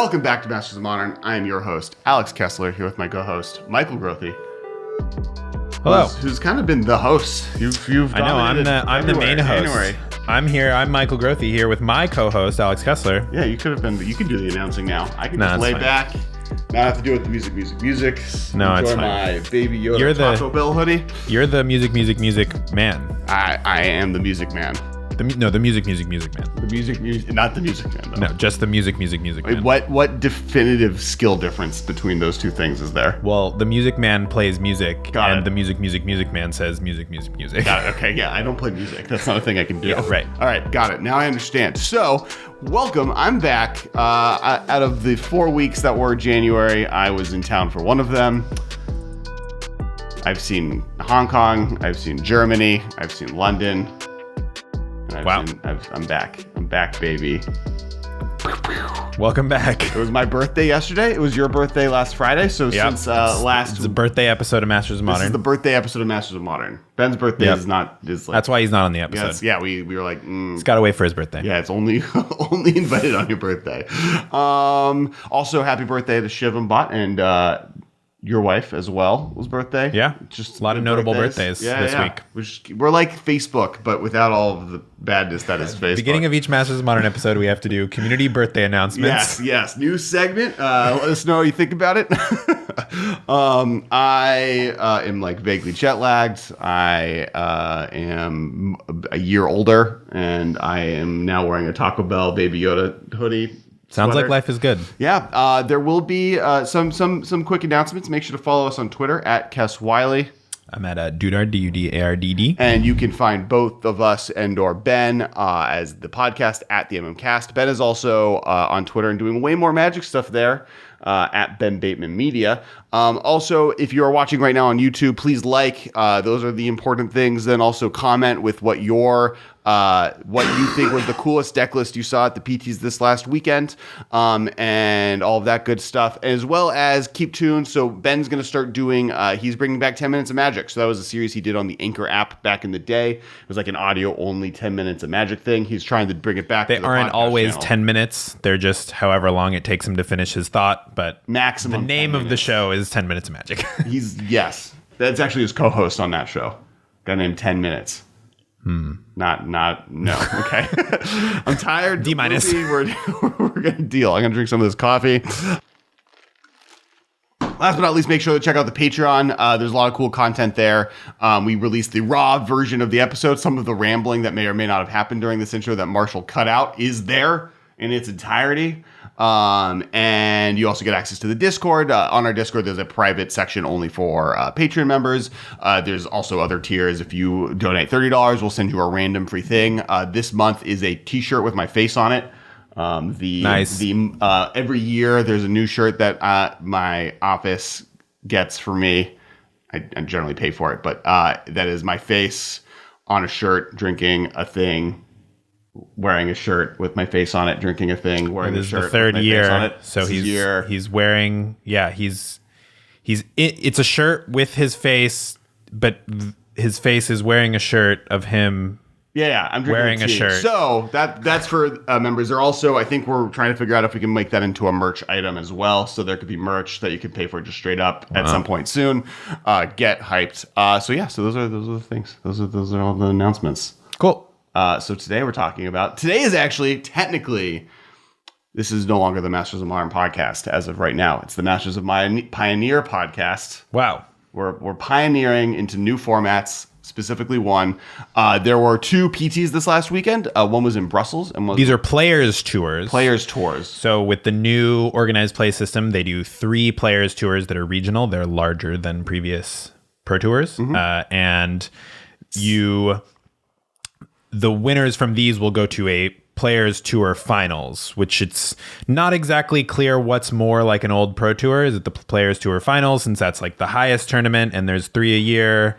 Welcome back to Masters of Modern. I am your host, Alex Kessler, here with my co-host, Michael Grothy. Hello. Who's kind of been the host. You've I know, I'm the main host. January. I'm here. I'm Michael Grothy here with my co-host, Alex Kessler. Yeah, you could have been. You can do the announcing now. I can No, just it's lay fine. back, not have to do it with the music. No, Enjoy it's fine. my Baby Yoda You're the- Taco Bell hoodie. You're the music man. I am the music man. The music man. The music, not the music man, though. No, just the music man. What definitive skill difference between those two things is there? Well, the music man plays music, Got and it. the music man says music. Got it. Okay, yeah, I don't play music. That's not a thing I can do. Yeah, right. All right, got it. Now I understand. So, welcome. I'm back. Out of the 4 weeks that were January, I was in town for one of them. I've seen Hong Kong. I've seen Germany. I've seen London. And Wow. I'm back. I'm back, baby. Welcome back. It was my birthday yesterday. It was your birthday last Friday. So Yep. since last... It's a birthday episode of Masters of This is Modern. the birthday episode of Masters of Modern. Ben's birthday Yep. is not... Is like, That's why he's not on the episode. we were like... He's got to wait for his birthday. Yeah, it's only invited on your birthday. Also, happy birthday to Shiv and Bot and your wife as well was birthday. Yeah, just a lot of good notable birthdays this week. We're like Facebook, but without all of the badness that is Facebook. Beginning of each Masters of Modern episode, we have to do community birthday announcements. Yes. New segment. Let us know what you think about it. I am like vaguely jet lagged. I am a year older, and I am now wearing a Taco Bell Baby Yoda hoodie. Sounds Sweater. like life is good. Yeah, there will be some quick announcements. Make sure to follow us on Twitter at Kess Wiley. I'm at Dudard, Dudardd. And you can find both of us and or Ben as the podcast at the MMcast. Ben is also on Twitter and doing way more magic stuff there at Ben Bateman Media. Also, if you are watching right now on YouTube, please like. Those are the important things. Then also comment with what you think was the coolest deck list you saw at the PTs this last weekend, and all of that good stuff, as well as keep tuned. So Ben's going to start doing, he's bringing back 10 Minutes of Magic. So that was a series he did on the Anchor app back in the day. It was like an audio only 10 Minutes of Magic thing. He's trying to bring it back. They to the aren't podcast always channel. 10 minutes. They're just however long it takes him to finish his thought. But Maximum the name 10 of the minutes. show is 10 Minutes of Magic. Yes. That's actually his co-host on that show. Guy named 10 Minutes. No. Okay. I'm tired. D-. We're going to deal. I'm going to drink some of this coffee. Last but not least, make sure to check out the Patreon. There's a lot of cool content there. We released the raw version of the episode. Some of the rambling that may or may not have happened during this intro that Marshall cut out is there in its entirety. And you also get access to the Discord. On our Discord, there's a private section only for Patreon members. There's also other tiers. If you donate $30, we'll send you a random free thing. This month is a t-shirt with my face on it. Nice. Every year there's a new shirt that my office gets for me. I generally pay for it, but that is my face on a shirt, drinking a thing. Wearing a shirt with my face on it, drinking a thing, wearing This a is shirt the third with my year. face on it. So This is year. he's wearing, it's a shirt with his face, but his face is wearing a shirt of him. Yeah, I'm drinking wearing a tea. shirt. So that's for members. There also, I think we're trying to figure out if we can make that into a merch item as well. So there could be merch that you can pay for just straight up at some point soon. Get hyped. So those are the things. Those are all the announcements. Cool. So today is actually technically, this is no longer the Masters of Modern podcast as of right now. It's the Masters of Pioneer podcast. Wow. We're pioneering into new formats, specifically one. There were 2 PTs this last weekend. One was in Brussels. And These are players tours. players tours. So with the new organized play system, they do 3 players tours that are regional. They're larger than previous pro tours. And the winners from these will go to a players tour finals, which it's not exactly clear what's more like an old pro tour. Is it the players tour finals, since that's like the highest tournament and there's 3 a year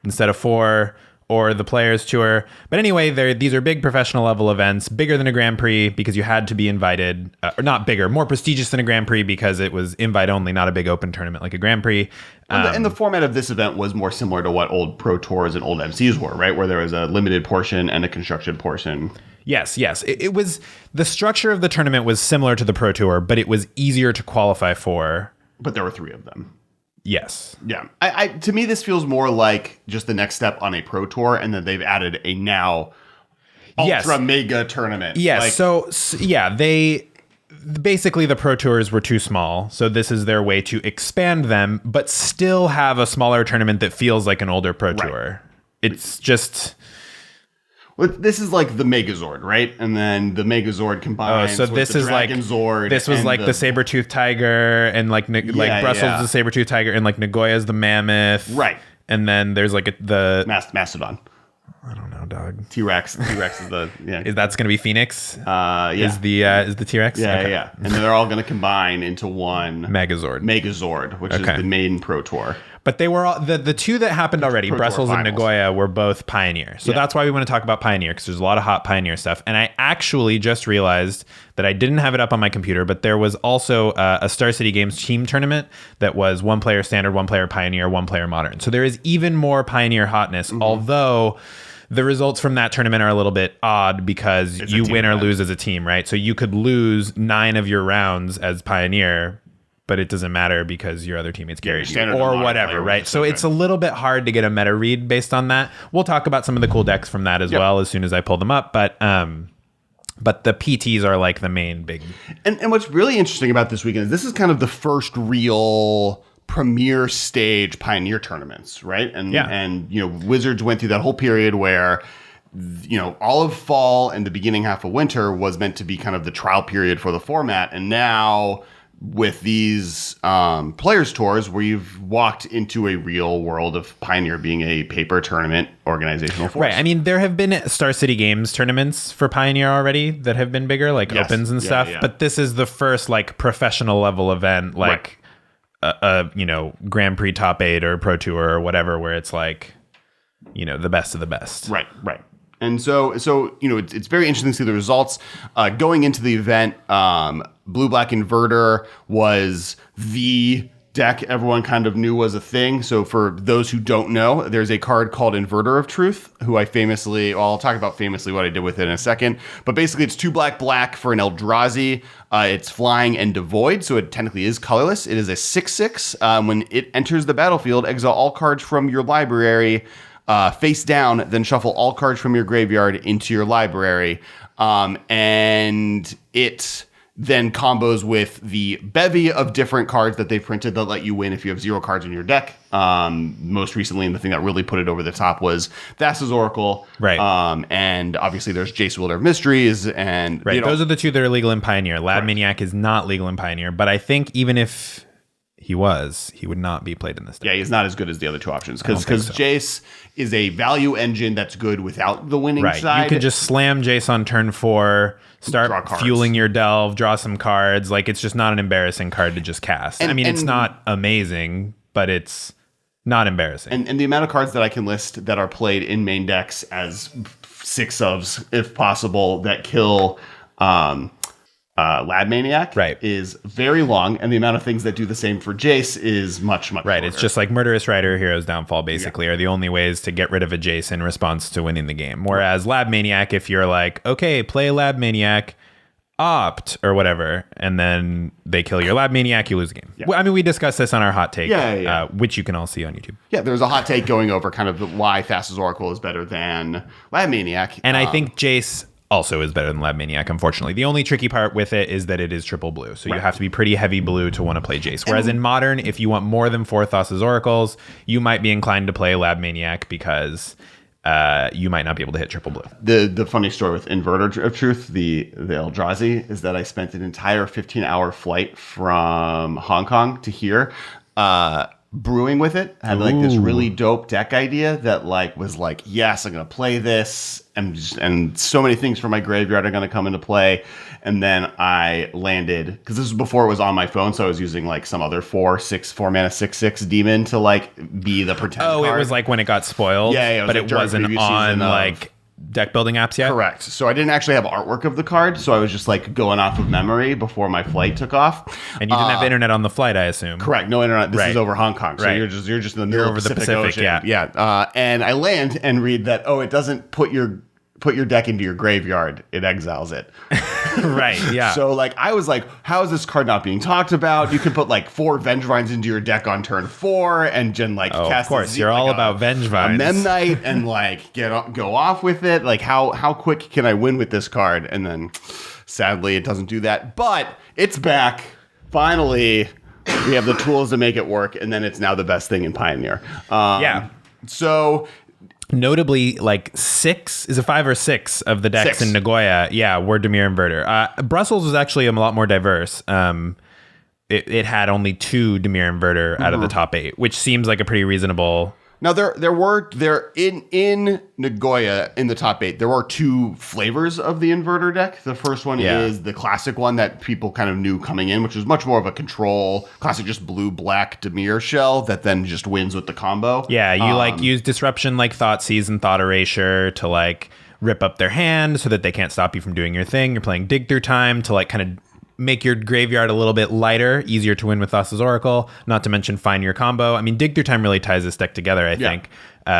instead of 4, or the players tour? But anyway, these are big professional level events, bigger than a Grand Prix because you had to be invited, or not bigger, more prestigious than a Grand Prix because it was invite only, not a big open tournament like a Grand Prix. And the format of this event was more similar to what old pro tours and old MCs were, right? Where there was a limited portion and a constructed portion. Yes. It was, the structure of the tournament was similar to the Pro Tour, but it was easier to qualify for. But there were 3 of them. Yes. Yeah. I to me, this feels more like just the next step on a Pro Tour, and then they've added a now ultra mega tournament. Yes. They basically, the Pro Tours were too small, so this is their way to expand them, but still have a smaller tournament that feels like an older Pro Tour. It's just... Well, this is like the Megazord, right? And then the Megazord combines with the Dragon Zord. This was like the saber-toothed tiger, and like Brussels is the saber-toothed tiger, and like Nagoya is the mammoth. Right. And then there's like the... Mastodon. I don't know, dog. T-Rex. T-Rex is the... Yeah. Is that's going to be Phoenix? Yeah. Is the T-Rex? Yeah, okay. yeah. And then they're all going to combine into one... Megazord, which is the main Pro Tour. But they were all, the 2 that happened already, Brussels and Nagoya, were both Pioneer. So that's why we want to talk about Pioneer, because there's a lot of hot Pioneer stuff. And I actually just realized that I didn't have it up on my computer, but there was also a Star City Games team tournament that was 1 player standard, 1 player Pioneer, 1 player modern. So there is even more Pioneer hotness, although the results from that tournament are a little bit odd because you win or lose as a team, right? So you could lose 9 of your rounds as Pioneer, but it doesn't matter because your other teammates carried you or whatever, right? So it's a little bit hard to get a meta read based on that. We'll talk about some of the cool decks from that as well as soon as I pull them up, but the PTs are like the main big. And what's really interesting about this weekend is this is kind of the first real premier stage Pioneer tournaments, right? And Wizards went through that whole period where all of fall and the beginning half of winter was meant to be kind of the trial period for the format, and now with these players tours where you've walked into a real world of Pioneer being a paper tournament organizational force. Right. I mean, there have been Star City Games tournaments for Pioneer already that have been bigger, like opens and stuff. Yeah. But this is the first like professional level event, like a Grand Prix Top 8 or Pro Tour or whatever, where it's like, the best of the best. Right. And so it's very interesting to see the results. Going into the event, BluBlack Inverter was the deck everyone kind of knew was a thing. So for those who don't know, there's a card called Inverter of Truth, who I'll talk about famously what I did with it in a second. But basically, it's 2 black for an Eldrazi. It's flying and devoid, so it technically is colorless. It is a 6/6. When it enters the battlefield, exile all cards from your library face down, then shuffle all cards from your graveyard into your library. And it then combos with the bevy of different cards that they've printed that let you win if you have 0 cards in your deck. Most recently, and the thing that really put it over the top was Thassa's Oracle. Right. And obviously there's Jace Wielder of Mysteries. And those are the 2 that are legal in Pioneer. Lab Maniac is not legal in Pioneer, but I think even if he would not be played in this deck. Yeah, he's not as good as the other 2 options because Jace is a value engine that's good without the winning side. You can just slam Jace on turn 4, start fueling your delve, draw some cards. Like, it's just not an embarrassing card to just cast. It's not amazing, but it's not embarrassing. And the amount of cards that I can list that are played in main decks as 6/ofs, if possible, that kill Lab Maniac is very long, and the amount of things that do the same for Jace is much shorter. It's just like Murderous Rider, Hero's Downfall, basically, are the only ways to get rid of a Jace in response to winning the game. Whereas Lab Maniac, if you're like, okay, play Lab Maniac, opt, or whatever, and then they kill your Lab Maniac, you lose the game. Yeah. We discussed this on our hot take, which you can all see on YouTube. Yeah, there's a hot take going over kind of why Thassa's Oracle is better than Lab Maniac. And I think Jace also is better than Lab Maniac, unfortunately. The only tricky part with it is that it is triple blue. So you have to be pretty heavy blue to want to play Jace. Whereas in Modern, if you want more than 4 Thassa's Oracles, you might be inclined to play Lab Maniac because you might not be able to hit triple blue. The funny story with Inverter of Truth, the Eldrazi, is that I spent an entire 15-hour flight from Hong Kong to here brewing with it. I had this really dope deck idea that was yes, I'm gonna play this, and so many things from my graveyard are gonna come into play. And then I landed, because this was before it was on my phone, so I was using some other 4 mana 6/6 demon to be the pretend card. It was when it got spoiled. Yeah, but it wasn't on deck building apps yet? Correct. So I didn't actually have artwork of the card, so I was just going off of memory before my flight took off. And you didn't have internet on the flight, I assume. Correct. No internet. This is over Hong Kong, so you're just in the middle of the Pacific Ocean. Yeah. And I land and read that it doesn't put your put your deck into your graveyard, it exiles it. Right, yeah. So like I was like, how is this card not being talked about? You can put like 4 Vengevines into your deck on turn 4 and then like cast of course, you're all about Vengevines. A Memnite and like go off with it. Like how quick can I win with this card? And then sadly it doesn't do that. But it's back. Finally, we have the tools to make it work, and then it's now the best thing in Pioneer. So notably, like 5 or 6 of the decks 6. in Nagoya, were Dimir Inverter. Brussels was actually a lot more diverse. It had only 2 Dimir Inverter out of the top 8, which seems like a pretty reasonable. Now there in Nagoya in the top 8 there are 2 flavors of the inverter deck. The first one is the classic one that people kind of knew coming in, which was much more of a control classic, just blue-black Dimir shell that then just wins with the combo. Yeah, you like use disruption like Thoughtseize and Thought Erasure to like rip up their hand so that they can't stop you from doing your thing. You're playing Dig Through Time to like kind of make your graveyard a little bit lighter, easier to win with Thassa's Oracle, not to mention find your combo. I mean, Dig Through Time really ties this deck together, I think,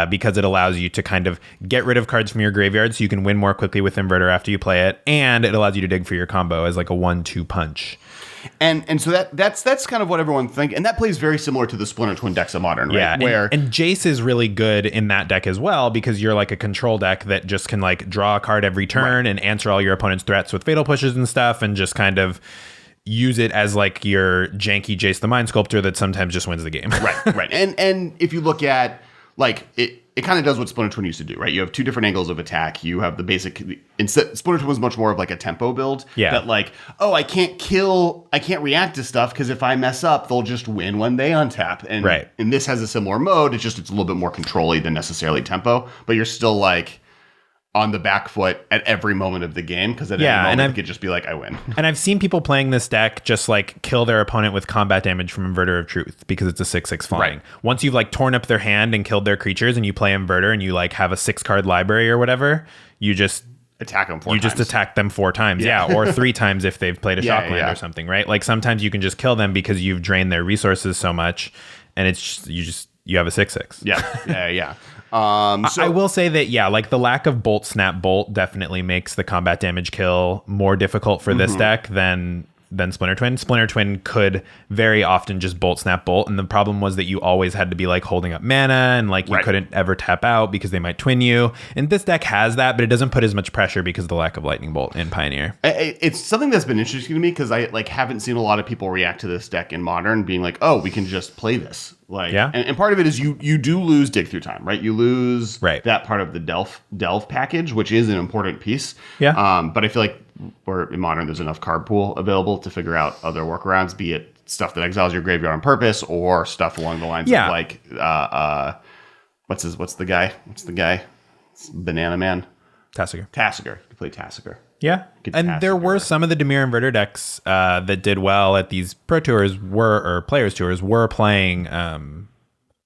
because it allows you to kind of get rid of cards from your graveyard so you can win more quickly with Inverter after you play it, and it allows you to dig for your combo as like a 1-2 punch. And so that's kind of what everyone thinks, and that plays very similar to the Splinter Twin decks of Modern, right? Yeah, and Jace is really good in that deck as well because you're like a control deck that just can like draw a card every turn and answer all your opponent's threats with fatal pushes and stuff, and just kind of use it as like your janky Jace the Mind Sculptor that sometimes just wins the game. Right. And if you look at like it kind of does what Splinter Twin used to do, right? You have 2 different angles of attack. You have the basic. Instead, Splinter Twin was much more of like a tempo build. Yeah. That like, I can't react to stuff because if I mess up, they'll just win when they untap. And this has a similar mode. It's a little bit more control-y than necessarily tempo, but you're still like on the back foot at every moment of the game because at any moment it could just be like, I win. And I've seen people playing this deck just like kill their opponent with combat damage from Inverter of Truth because it's a 6/6 flying. Right. Once you've like torn up their hand and killed their creatures and you play Inverter and you like have a 6-card library or whatever, you just attack them 4 times. You just attack them 4 times, or 3 times if they've played a Shockland or something, right? Like sometimes you can just kill them because you've drained their resources so much and it's you have a 6/6. Yeah. So I will say that, like the lack of Bolt, Snap, Bolt definitely makes the combat damage kill more difficult for this deck than Splinter Twin. Splinter Twin could very often just Bolt, Snap, Bolt. And the problem was that you always had to be like holding up mana and like you couldn't ever tap out because they might twin you. And this deck has that, but it doesn't put as much pressure because of the lack of Lightning Bolt in Pioneer. It's something that's been interesting to me because I like haven't seen a lot of people react to this deck in Modern being like, oh, we can just play this. Like, and part of it is you do lose Dig Through Time, right? You lose that part of the Delve package, which is an important piece. But I feel like in Modern, there's enough card pool available to figure out other workarounds, be it stuff that exiles your graveyard on purpose or stuff along the lines of like, what's the guy? It's Banana Man. Tasigur. You play Tasigur. Yeah, and there were some of the Dimir Inverter decks that did well at these Pro Tours or Players Tours were playing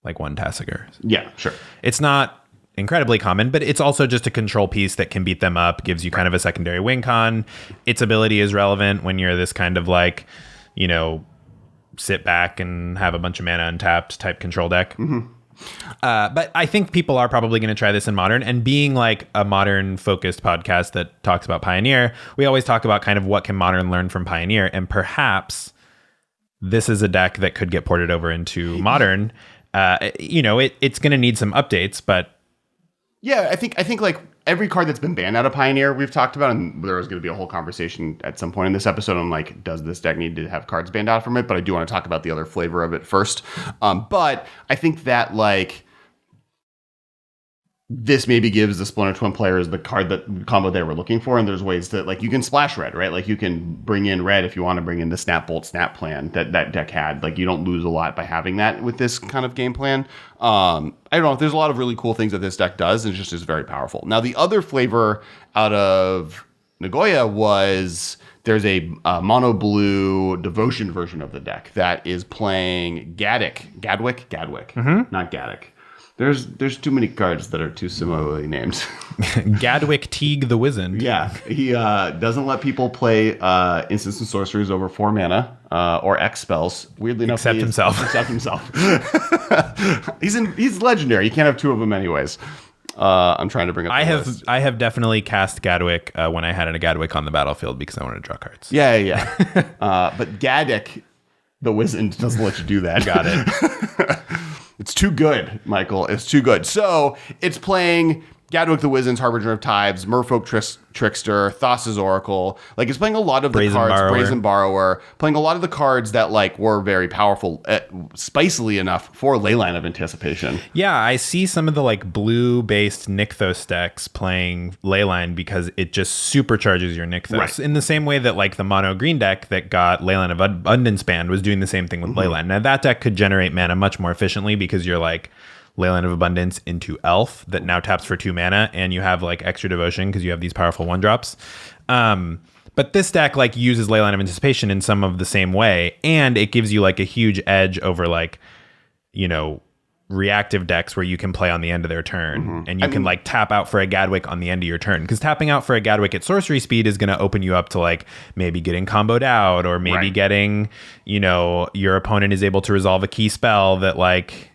like 1 Tasigur. Yeah, sure. It's not incredibly common, but it's also just a control piece that can beat them up, gives you kind of a secondary win con. Its ability is relevant when you're this kind of like, sit back and have a bunch of mana untapped type control deck. But I think people are probably going to try this in Modern, and being like a Modern focused podcast that talks about Pioneer, we always talk about kind of what can Modern learn from Pioneer, and perhaps this is a deck that could get ported over into Modern. It's going to need some updates, but yeah, I think like every card that's been banned out of Pioneer we've talked about, and there was going to be a whole conversation at some point in this episode on like, does this deck need to have cards banned out from it? But I do want to talk about the other flavor of it first. But I think that like this maybe gives the Splinter Twin players the combo they were looking for, and there's ways that like you can splash red, right? Like you can bring in red if you want to bring in the Snap Bolt Snap plan that deck had. Like you don't lose a lot by having that with this kind of game plan. I don't know. There's a lot of really cool things that this deck does, and it just is very powerful. Now the other flavor out of Nagoya was there's a mono blue devotion version of the deck that is playing Gadwick, not Gaddick. There's too many cards that are too similarly named. Gadwick Teague the Wizened. Yeah, he doesn't let people play instants and sorceries over 4 mana or X spells. Weirdly enough, except himself. He's legendary. You can't have 2 of them anyways. I'm trying to bring up. I have definitely cast Gadwick when I had a Gadwick on the battlefield because I wanted to draw cards. Yeah. But Gaddick, the wizard, doesn't let you do that. Got it. It's too good, Michael. It's too good. So it's playing Gadwick the Wizen's Harbinger of Tides, Merfolk Trickster, Thassa's Oracle. Like, it's playing a lot of the cards, Brazen Borrower, playing a lot of the cards that like were very powerful, spicily enough for Leyline of Anticipation. Yeah, I see some of the like blue-based Nykthos decks playing Leyline because it just supercharges your Nykthos. Right. In the same way that like the mono green deck that got Leyline of Abundance banned was doing the same thing with Leyline. Now that deck could generate mana much more efficiently because you're like Leyline of Abundance into Elf that now taps for 2 mana, and you have like extra devotion because you have these powerful 1-drops. But this deck like uses Leyline of Anticipation in some of the same way, and it gives you like a huge edge over like, you know, reactive decks where you can play on the end of their turn, and you can like tap out for a Gadwick on the end of your turn, because tapping out for a Gadwick at sorcery speed is going to open you up to like maybe getting comboed out, or maybe getting, you know, your opponent is able to resolve a key spell that like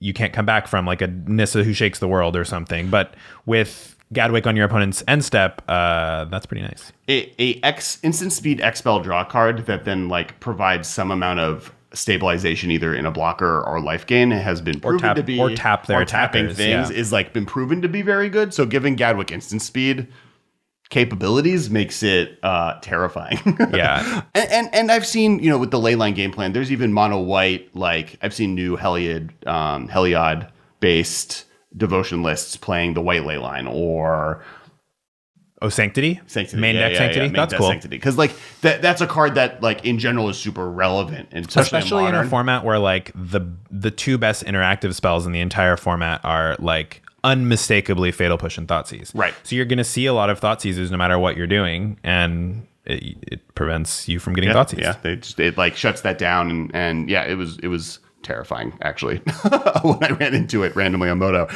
you can't come back from, like a Nissa who shakes the world or something. But with Gadwick on your opponent's end step, that's pretty nice. A instant speed X spell draw card that then like provides some amount of stabilization either in a blocker or life gain has been proven to be, or tap their tapping things is like been proven to be very good. So giving Gadwick instant speed capabilities makes it terrifying. Yeah. And I've seen, you know, with the Leyline game plan, there's even mono white, like I've seen new Heliod based devotion lists playing the white Leyline, or Sanctity main deck Sanctity. That's cool, because like that's a card that like in general is super relevant, and especially in a format where like the 2 best interactive spells in the entire format are like unmistakably Fatal Push and Thoughtseize. Right. So you're going to see a lot of Thoughtseizes no matter what you're doing, and it prevents you from getting Thoughtseized. Yeah, it like shuts that down, and yeah, it was terrifying actually when I ran into it randomly on Moto.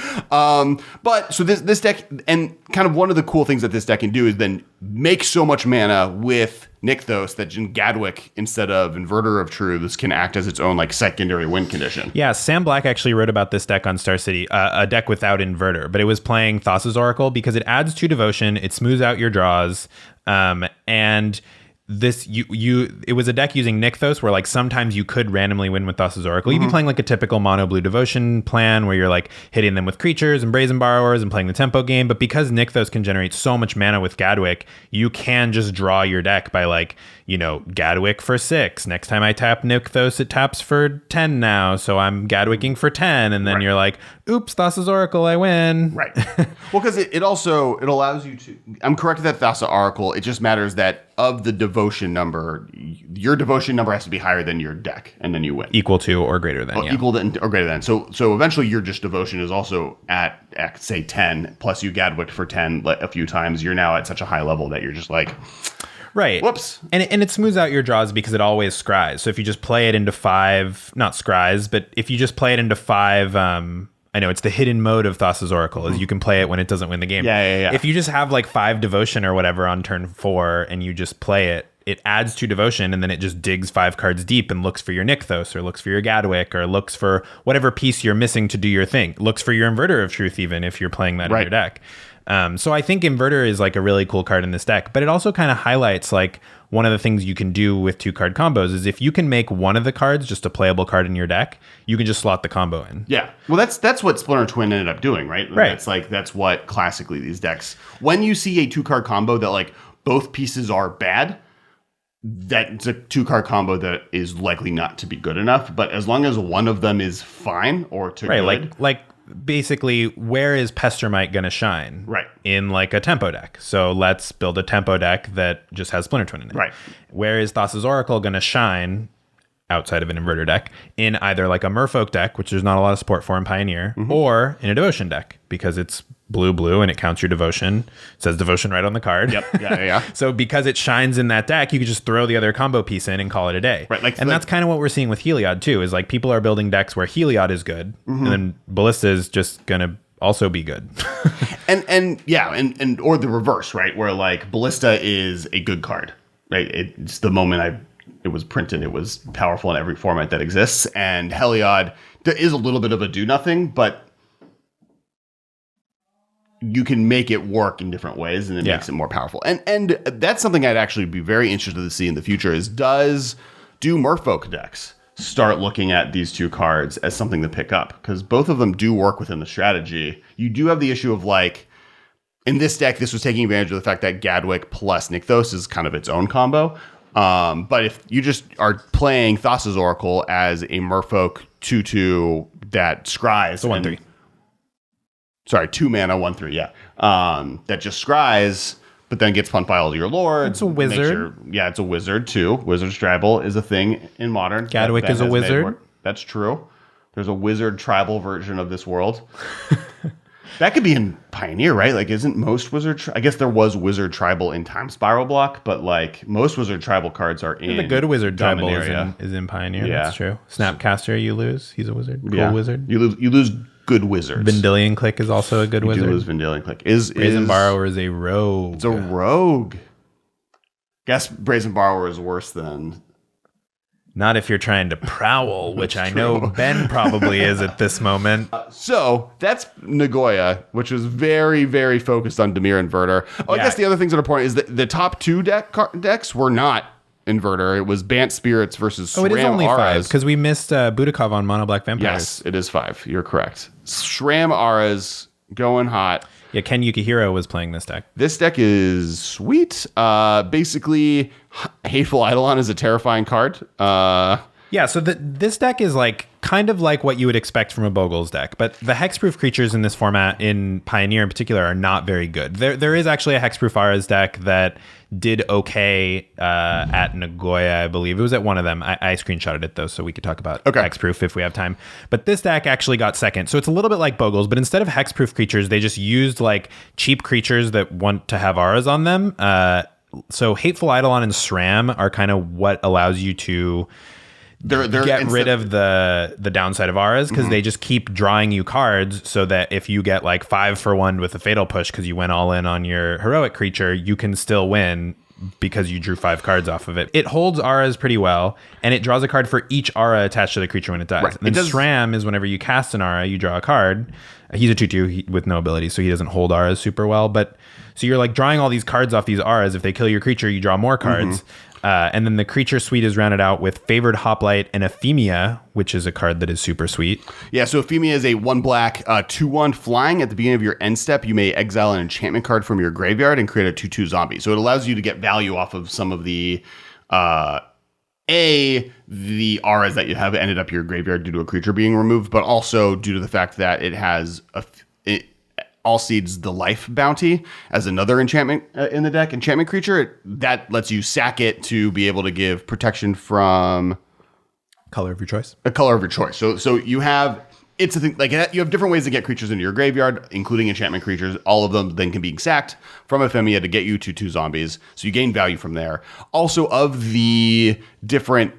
But so this deck, and kind of one of the cool things that this deck can do is then make so much mana with Nykthos that Gadwick, instead of Inverter of Truths, can act as its own like secondary win condition. Yeah, Sam Black actually wrote about this deck on Star City, a deck without Inverter, but it was playing Thassa's Oracle because it adds 2 devotion, it smooths out your draws, and this it was a deck using Nykthos where like sometimes you could randomly win with Thassa's Oracle. You'd be playing like a typical mono blue devotion plan where you're like hitting them with creatures and Brazen Borrowers and playing the tempo game, but because Nykthos can generate so much mana with Gadwick, you can just draw your deck by like, you know, Gadwick for 6. Next time I tap Nykthos, it taps for 10 now, so I'm Gadwicking for 10, and then you're like, oops, Thassa's Oracle, I win. Right. Well, because it allows you to, I'm correct that Thassa Oracle, it just matters that of the devotion number, your devotion number has to be higher than your deck, and then you win. Equal to or greater than, Equal to or greater than. So eventually your just devotion is also at say 10, plus you Gadwicked for 10 a few times. You're now at such a high level that you're just like, right. Whoops. And it smooths out your draws because it always scries. So if you just play it into 5, not scries, but if you just play it into 5, I know it's the hidden mode of Thassa's Oracle, is you can play it when it doesn't win the game. Yeah. If you just have like 5 devotion or whatever on turn 4 and you just play it, it adds 2 devotion, and then it just digs 5 cards deep and looks for your Nykthos or looks for your Gadwick or looks for whatever piece you're missing to do your thing. Looks for your Inverter of Truth even if you're playing that in your deck. So I think Inverter is like a really cool card in this deck, but it also kind of highlights like one of the things you can do with 2-card combos is if you can make one of the cards just a playable card in your deck, you can just slot the combo in. Yeah. Well, that's what Splinter Twin ended up doing, right? Right. That's what classically these decks, when you see a 2-card combo that like both pieces are bad, that's a 2-card combo that is likely not to be good enough. But as long as one of them is fine or to good, like basically, where is Pestermite going to shine? Right. In like a tempo deck. So let's build a tempo deck that just has Splinter Twin in it. Right. Where is Thassa's Oracle going to shine outside of an Inverter deck in either like a Merfolk deck, which there's not a lot of support for in Pioneer, or in a Devotion deck because it's blue and it counts your devotion. It says devotion right on the card. Yep. Yeah. So because it shines in that deck, you could just throw the other combo piece in and call it a day. Right. And that's kind of what we're seeing with Heliod too, is like people are building decks where Heliod is good and then Ballista is just going to also be good. and or the reverse, right? Where like Ballista is a good card, right? It's the moment it was printed, it was powerful in every format that exists. And Heliod, there is a little bit of a do nothing, but you can make it work in different ways, and it makes it more powerful. And that's something I'd actually be very interested to see in the future is do Merfolk decks start looking at these two cards as something to pick up? Because both of them do work within the strategy. You do have the issue of like, in this deck, this was taking advantage of the fact that Gadwick plus Nykthos is kind of its own combo. But if you just are playing Thassa's Oracle as a Merfolk 2/2 that scries. It's a 1/3. Sorry, 2 mana, 1/3, yeah. That just scries, but then gets pumped by all your lords. It's a wizard. It's a wizard too. Wizard Tribal is a thing in Modern. Gadwick is a wizard. That's true. There's a wizard tribal version of this world. That could be in Pioneer, right? Like, isn't most wizard... I guess there was wizard tribal in Time Spiral block, but like most wizard tribal cards are in... The good wizard tribal Dominaria. is in Pioneer. Yeah. That's true. Snapcaster, you lose. He's a wizard. Cool wizard. You lose good wizards. Vendilion Click is also a good You wizard. do lose Vendilion Click. Brazen Borrower is a rogue. It's a rogue. Guess Brazen Borrower is worse than... Not if you're trying to prowl, which I know Ben probably is at this moment. So that's Nagoya, which was very, very focused on Dimir Inverter. I guess the other things that are important is that the top two decks were not Inverter. It was Bant Spirits versus SRAM it is only Aras. 5 because we missed Budakov on Mono Black Vampires. Yes, it is 5. You're correct. SRAM Aras going hot. Yeah, Ken Yukihiro was playing this deck. This deck is sweet. Basically, Hateful Eidolon is a terrifying card. Yeah, so this deck is like kind of like what you would expect from a Bogle's deck, but the hexproof creatures in this format, in Pioneer in particular, are not very good. There is actually a hexproof Aras deck that did okay at Nagoya, I believe. It was at one of them. I screenshotted it, though, so we could talk about hexproof if we have time. But this deck actually got second, so it's a little bit like Bogle's, but instead of hexproof creatures, they just used like cheap creatures that want to have Aras on them. So Hateful Eidolon and SRAM are kind of what allows you to... get rid of the downside of Aras because they just keep drawing you cards so that if you get like 5 for 1 with a fatal push because you went all in on your heroic creature, you can still win because you drew 5 cards off of it. It holds Aras pretty well, and it draws a card for each Ara attached to the creature when it dies. Right. And then SRAM is whenever you cast an Ara, you draw a card. He's a 2/2 with no ability, so he doesn't hold Aras super well. But so you're like drawing all these cards off these Aras. If they kill your creature, you draw more cards. And then the creature suite is rounded out with Favored Hoplite and Ephemia, which is a card that is super sweet. Yeah, so Ephemia is a 1 black 2/1 flying. At the beginning of your end step, you may exile an enchantment card from your graveyard and create a 2/2 zombie. So it allows you to get value off of some of the the auras that you have ended up your graveyard due to a creature being removed, but also due to the fact that it has All Seeds the Life bounty as another enchantment in the deck. Enchantment creature, that lets you sack it to be able to give protection from... Color of your choice. A color of your choice. So you have... It's a thing, like you have different ways to get creatures into your graveyard, including enchantment creatures. All of them then can be sacked from Ephemia to get you 2/2 zombies. So you gain value from there. Also, of the different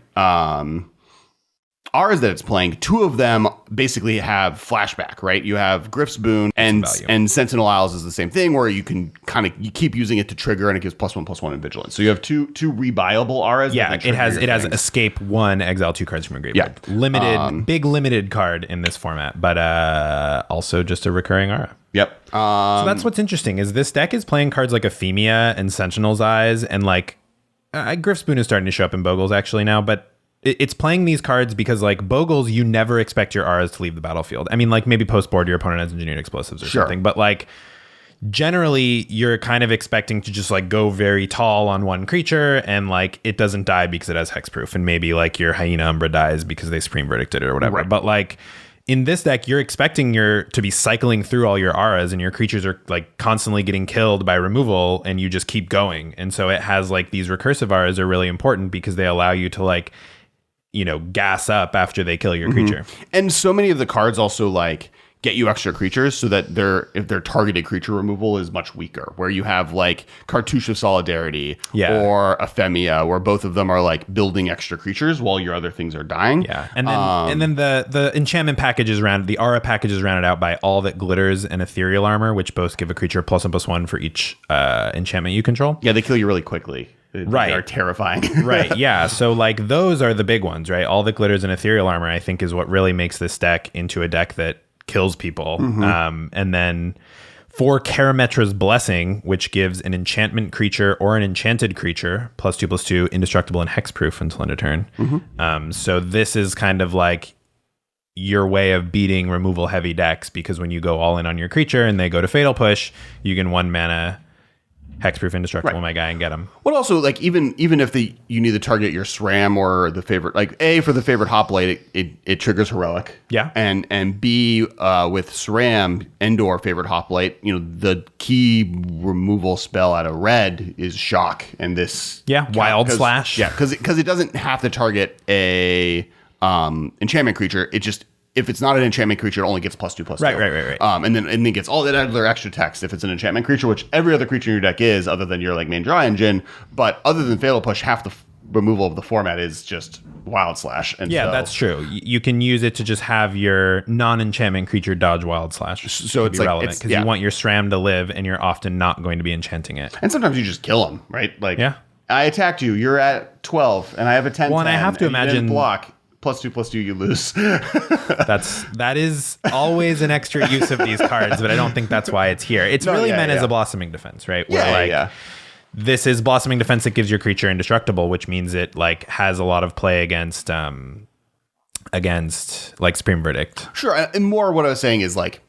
Aras that it's playing, 2 of them basically have flashback, right? You have Griff's Boon and Sentinel Isles is the same thing, where you can you keep using it to trigger, and it gives +1/+1 in vigilance. So you have two rebuyable Aras. Yeah, it has escape 1, exile 2 cards from your graveyard. Yeah. Limited card in this format, but also just a recurring Ara. Yep. So that's what's interesting is this deck is playing cards like Ephemia and Sentinel's Eyes, and like Griff's Boon is starting to show up in Bogle's actually now, but it's playing these cards because like Bogle's, you never expect your Aras to leave the battlefield. I mean, like maybe post board your opponent has engineered explosives or something, but like generally you're kind of expecting to just like go very tall on one creature and like it doesn't die because it has hexproof, and maybe like your Hyena Umbra dies because they Supreme Verdicted it or whatever. Right. But like in this deck, you're expecting to be cycling through all your Aras, and your creatures are like constantly getting killed by removal, and you just keep going. And so it has like these recursive Aras are really important because they allow you to like, gas up after they kill your creature. And so many of the cards also like get you extra creatures so that if their targeted creature removal is much weaker, where you have like Cartouche of Solidarity or Ephemia, where both of them are like building extra creatures while your other things are dying. Yeah. And then the enchantment package is the Aura package is rounded out by All That Glitters and Ethereal Armor, which both give a creature +1/+1 for each enchantment you control. Yeah, they kill you really quickly. Right. They are terrifying. Right. Yeah. So like those are the big ones, right? All That Glitters and Ethereal Armor, I think, is what really makes this deck into a deck that kills people. And then For Karametra's Blessing, which gives an enchantment creature or an enchanted creature +2/+2 indestructible and hexproof until end of turn. So this is kind of like your way of beating removal heavy decks, because when you go all in on your creature and they go to Fatal Push, you can 1 mana hexproof indestructible my guy and get them. But also, like, even if you need to target your SRAM or the favorite, like for the favorite hoplite, it triggers heroic. Yeah. And B, with SRAM and/or favorite hoplite, the key removal spell out of red is shock, and this wild slash. Yeah, because it doesn't have to target a enchantment creature. It just, if it's not an enchantment creature, it only gets +2/+2. Right. And then gets all that other extra text if it's an enchantment creature, which every other creature in your deck is, other than your like main draw engine. But other than Fatal Push, half the removal of the format is just Wild Slash. And so, that's true. You can use it to just have your non-enchantment creature dodge Wild Slash. So it's relevant because you want your SRAM to live, and you're often not going to be enchanting it. And sometimes you just kill them, right? Like, I attacked you. You're at 12, and I have a 10. Well, and I have to imagine block. +2/+2, you lose. that is always an extra use of these cards, but I don't think that's why it's here. It's meant as a Blossoming Defense, right? Where this is Blossoming Defense that gives your creature indestructible, which means it like has a lot of play against like Supreme Verdict. Sure, and more what I was saying is like,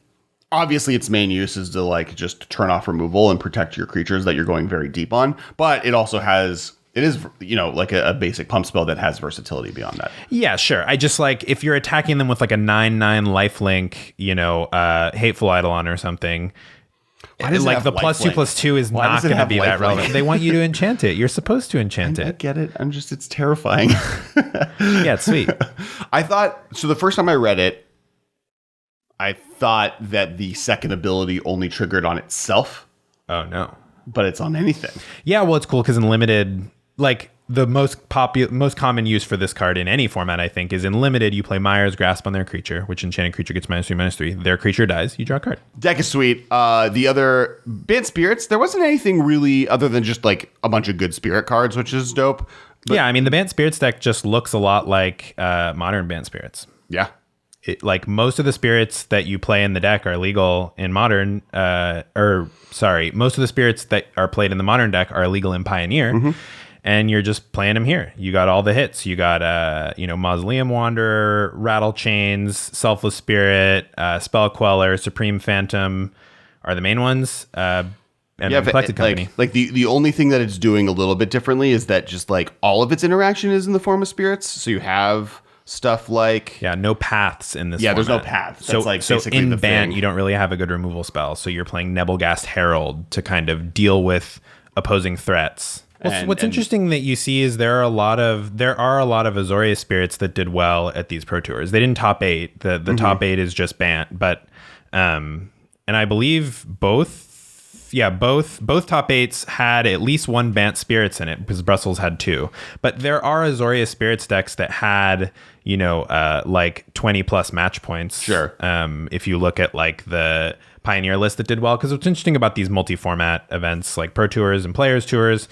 obviously its main use is to like just turn off removal and protect your creatures that you're going very deep on, but it also has. It is, like a basic pump spell that has versatility beyond that. Yeah, sure. I just like, if you're attacking them with like a 9/9 lifelink, Hateful Eidolon or something, like the +2/+2 is not going to be that relevant. They want you to enchant it. You're supposed to enchant it. I get it. It's terrifying. Yeah, it's sweet. I thought, so the first time I read it, I thought that the second ability only triggered on itself. Oh, no. But it's on anything. Yeah, well, it's cool because in Limited, like the most common use for this card in any format, I think, is in Limited, you play Mire's Grasp on their creature, which enchanted creature gets -3/-3. Their creature dies, you draw a card. Deck is sweet. The other Banned Spirits, there wasn't anything really other than just like a bunch of good spirit cards, which is dope. But yeah, I mean, the Banned Spirits deck just looks a lot like modern Banned Spirits. Yeah. Like most of the spirits that you play in the deck are legal in modern, most of the spirits that are played in the modern deck are illegal in Pioneer, and you're just playing them here. You got all the hits. You got, Mausoleum Wanderer, Rattle Chains, Selfless Spirit, Spell Queller, Supreme Phantom are the main ones. And Collected Company. Like the only thing that it's doing a little bit differently is that just like all of its interaction is in the form of spirits. So you have stuff like no paths in this. Yeah, format. There's no paths. So in Bant, you don't really have a good removal spell. So you're playing Nebelgast Herald to kind of deal with opposing threats. Well, what's interesting that you see is there are a lot of Azorius spirits that did well at these Pro Tours. They didn't top 8. The top 8 is just Bant, but and I believe both top 8s had at least one Bant Spirits in it, because Brussels had 2. But there are Azorius Spirits decks that had, like 20 plus match points. Sure. If you look at like the Pioneer list that did well, because what's interesting about these multi-format events like Pro Tours and Players Tours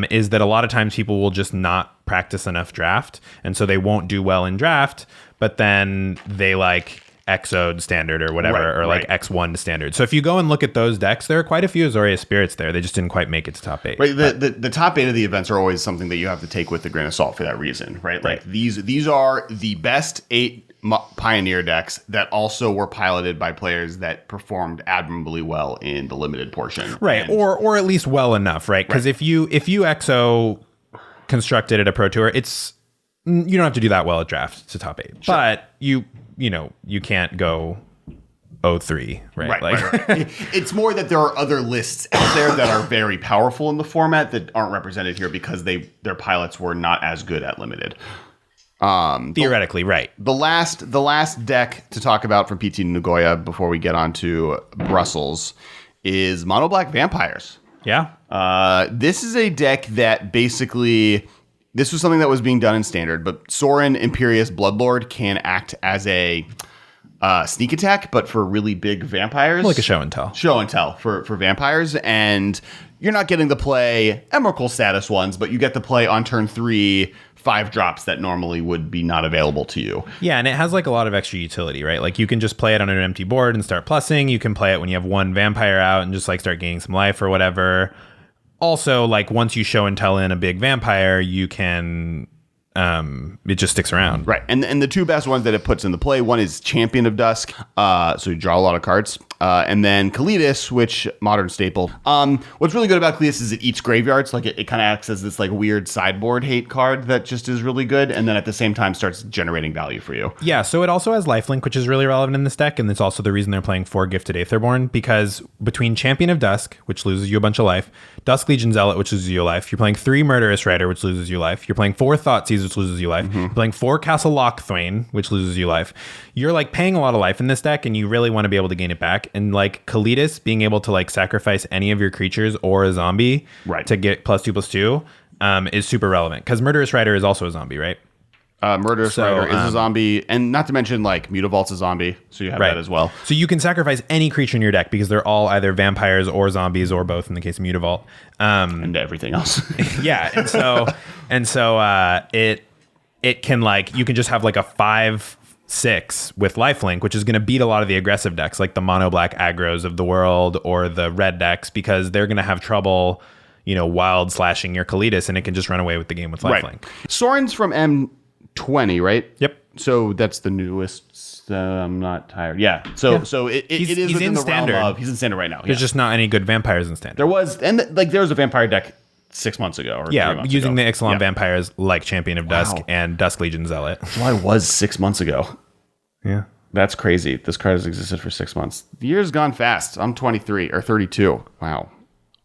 is that a lot of times people will just not practice enough draft, and so they won't do well in draft, but then they like X'd standard or whatever, like X1 standard. So if you go and look at those decks, there are quite a few Azorius Spirits there. They just didn't quite make it to top 8. Right. The top 8 of the events are always something that you have to take with a grain of salt for that reason, right? Like these are the best 8 Pioneer decks that also were piloted by players that performed admirably well in the limited portion. Right. Or at least well enough, right? Because if you XO constructed at a Pro Tour, you don't have to do that well at draft to top 8. Sure. But you can't go 0-3, right? Right. It's more that there are other lists out there that are very powerful in the format that aren't represented here because their pilots were not as good at limited. Theoretically, right. The last deck to talk about from PT Nagoya before we get on to Brussels is Mono Black Vampires. Yeah. This is a deck that basically, this was something that was being done in standard, but Sorin Imperious Bloodlord can act as a sneak attack, but for really big vampires. Like a show and tell. Show and tell for vampires. And you're not getting to play Emrakul status ones, but you get to play on turn 3 5 drops that normally would be not available to you. Yeah, and it has like a lot of extra utility, right? Like you can just play it on an empty board and start plussing. You can play it when you have one vampire out and just like start gaining some life or whatever. Also, like once you show and tell in a big vampire, you can it just sticks around. Right. And the two best ones that it puts into play, one is Champion of Dusk, so you draw a lot of cards. And then Kalidas, which modern staple. What's really good about Kalidas is it eats graveyards. Like it kind of acts as this like weird sideboard hate card that just is really good. And then at the same time starts generating value for you. Yeah, so it also has lifelink, which is really relevant in this deck. And it's also the reason they're playing 4 Gifted Aetherborn, because between Champion of Dusk, which loses you a bunch of life, Dusk Legion Zealot, which loses you life, you're playing 3 Murderous Rider, which loses you life, you're playing 4 Thoughtseize, which loses you life, you're playing 4 Castle Lochthwain, which loses you life. You're like paying a lot of life in this deck, and you really want to be able to gain it back. And like Kalidas being able to like sacrifice any of your creatures or a zombie to get +2/+2 is super relevant, because Murderous Rider is also a zombie, right? Murderous Rider is a zombie, and not to mention like Mutavault's a zombie, so you have that as well. So you can sacrifice any creature in your deck because they're all either vampires or zombies or both in the case of Mutavault. And everything else. Yeah, and so it can like, you can just have like a 5/6 with lifelink, which is going to beat a lot of the aggressive decks like the mono black aggros of the world or the red decks, because they're going to have trouble, wild slashing your Kalidas, and it can just run away with the game with lifelink. Right. Soren's from M20, right? Yep. So that's the newest. I'm not tired. Yeah. So it is he's within in the standard. realm of, he's in standard right now. There's just not any good vampires in standard. There was a vampire deck 6 months ago. Or 3 months using ago. the Ixalan vampires like Champion of Dusk and Dusk Legion Zealot. July was 6 months ago. Yeah. That's crazy. This card has existed for 6 months. The year's gone fast. I'm 23 or 32. Wow.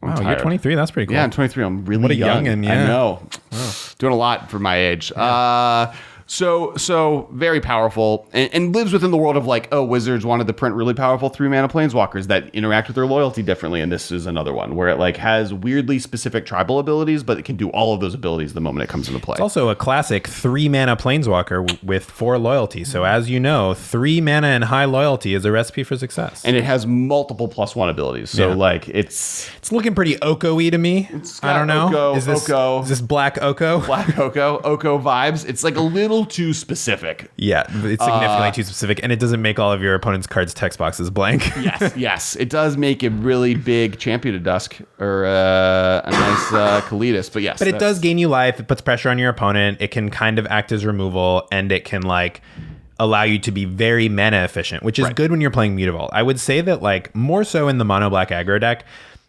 Wow, you're 23. That's pretty cool. Yeah, I'm 23. I'm really what a young. youngin', yeah. I know. Oh. Doing a lot for my age. Yeah. So very powerful, and lives within the world of like, Wizards wanted to print really powerful 3-mana planeswalkers that interact with their loyalty differently, and this is another one where it like has weirdly specific tribal abilities, but it can do all of those abilities the moment it comes into play. It's also a classic 3-mana planeswalker with 4 loyalty. So as you know, 3 mana and high loyalty is a recipe for success. And it has multiple +1 abilities. So like it's looking pretty Oko-y to me. I don't know. Is this black Oko? Black Oko vibes. It's like a little too specific. Yeah, it's significantly too specific, and it doesn't make all of your opponent's cards' text boxes blank. Yes. It does make a really big Champion of Dusk or a nice Kalidas, but yes. But it does gain you life. It puts pressure on your opponent. It can kind of act as removal, and it can like allow you to be very mana efficient, which is good when you're playing Mutavault. I would say that like more so in the mono black aggro deck.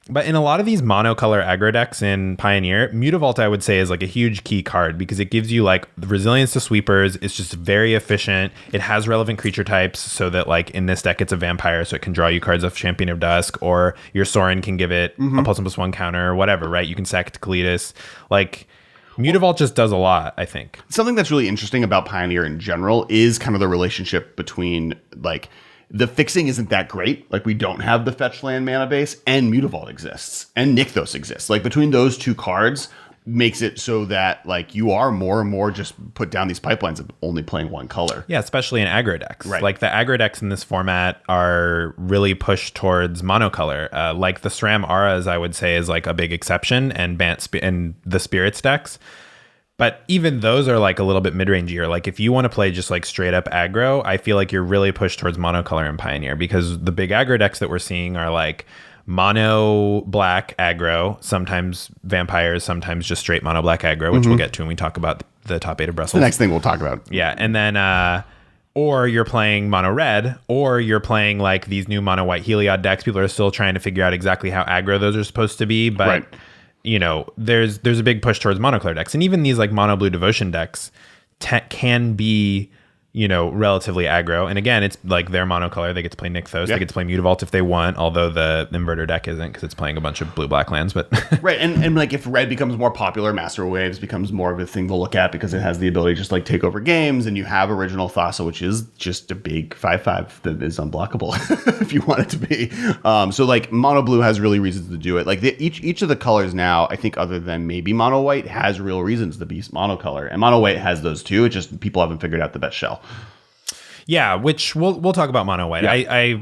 But in a lot of these monocolor aggro decks in Pioneer, Mutavault, I would say, is like a huge key card because it gives you like the resilience to sweepers. It's just very efficient. It has relevant creature types so that like in this deck, it's a vampire, so it can draw you cards of Champion of Dusk, or your Sorin can give it a +1/+1 counter or whatever, right? You can sack it to Kalidas. Like Mutavault just does a lot, I think. Something that's really interesting about Pioneer in general is kind of the relationship between like the fixing isn't that great. Like we don't have the fetch land mana base, and Mutavault exists, and Nykthos exists. Like between those two cards makes it so that like you are more and more just put down these pipelines of only playing one color. Yeah, especially in aggro decks. Right. Like the aggro decks in this format are really pushed towards monocolor. Like the SRAM Aras, I would say, is like a big exception, and the Spirits decks. But even those are like a little bit mid-rangier. Like if you want to play just like straight up aggro, I feel like you're really pushed towards monocolor and Pioneer, because the big aggro decks that we're seeing are like mono black aggro, sometimes vampires, sometimes just straight mono black aggro, which we'll get to when we talk about the top 8 of Brussels. The next thing we'll talk about. Yeah. And then, or you're playing mono red, or you're playing like these new mono white Heliod decks. People are still trying to figure out exactly how aggro those are supposed to be. But you know, there's a big push towards monocolor decks, and even these like mono blue devotion decks can be, you know, relatively aggro. And again, it's like they're monocolor. They get to play Nykthos. They get to play Mutavault if they want, although the Inverter deck isn't, because it's playing a bunch of blue-black lands. But right, and like if red becomes more popular, Master Waves becomes more of a thing to look at because it has the ability to just like take over games, and you have Original Thassa, which is just a big 5/5 that is unblockable if you want it to be. So like mono blue has really reasons to do it. Like each of the colors now, I think other than maybe mono white, has real reasons to be monocolor, and mono white has those too. It's just people haven't figured out the best shell. Yeah, which we'll talk about mono white. Yeah.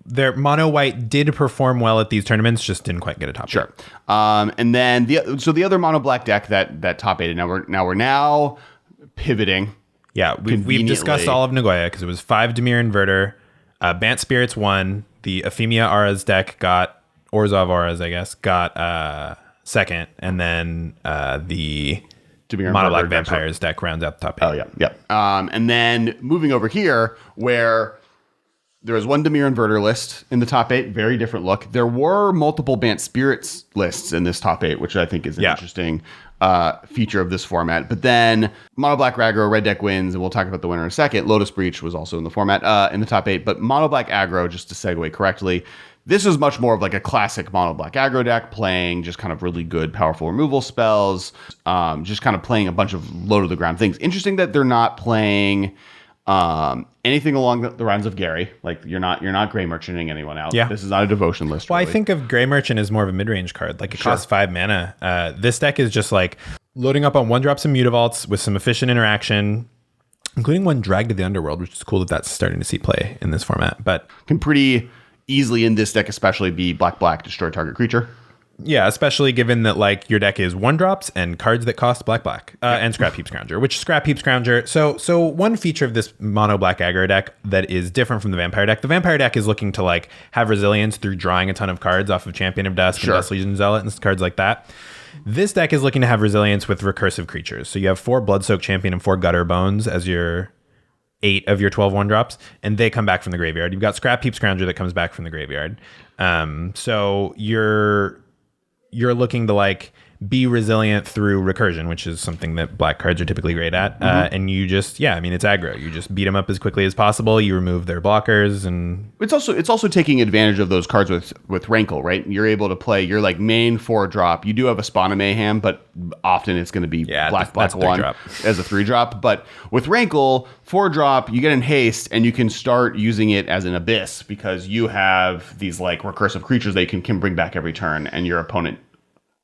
Their mono white did perform well at these tournaments, just didn't quite get a top 8. Sure. And then the other mono black deck that top 8. Now we're pivoting. Yeah, we've discussed all of Nagoya because it was 5 Dimir Inverter, Bant Spirits won, the Ephemia Aras deck got Orzhov Aras, I guess, got second, and then the Mono Black Vampires deck rounds out the top 8. Oh, yeah. And then moving over here, where there was one Dimir Inverter list in the top 8, very different look. There were multiple Bant Spirits lists in this top 8, which I think is an interesting feature of this format. But then Mono Black Aggro, red deck wins, and we'll talk about the winner in a second. Lotus Breach was also in the format, in the top 8. But Mono Black Aggro, just to segue correctly, this is much more of like a classic Mono Black Aggro deck, playing just kind of really good, powerful removal spells, just kind of playing a bunch of low-to-the-ground things. Interesting that they're not playing anything along the lines of Gary. Like, you're not Gray Merchanting anyone out. Yeah. This is not a devotion list. Well, really. I think of Gray Merchant as more of a mid-range card. Like, it costs 5 mana. This deck is just like loading up on 1-drops and Mutavaults with some efficient interaction, including one Drag to the Underworld, which is cool that that's starting to see play in this format. But can pretty easily in this deck especially be black destroy target creature. Yeah, especially given that like your deck is 1-drops and cards that cost black, and Scrap Heap Scrounger, which Scrap Heap Scrounger. So one feature of this mono black aggro deck that is different from the Vampire deck. The Vampire deck is looking to like have resilience through drawing a ton of cards off of Champion of Dusk and Dust Legion Zealot and cards like that. This deck is looking to have resilience with recursive creatures. So you have 4 Bloodsoaked Champion and 4 Gutter Bones as your 8 of your 12 1-drops, and they come back from the graveyard. You've got Scrap Heap Scrounger that comes back from the graveyard. So you're looking to like be resilient through recursion, which is something that black cards are typically great at. And you just, it's aggro. You just beat them up as quickly as possible. You remove their blockers, and it's also taking advantage of those cards with Rankle, right? You're able to play your like main 4-drop. You do have a Spawn of Mayhem, but often it's going to be black 1 as a 3-drop. But with Rankle, 4-drop, you get in haste, and you can start using it as an Abyss because you have these like recursive creatures that you can bring back every turn, and your opponent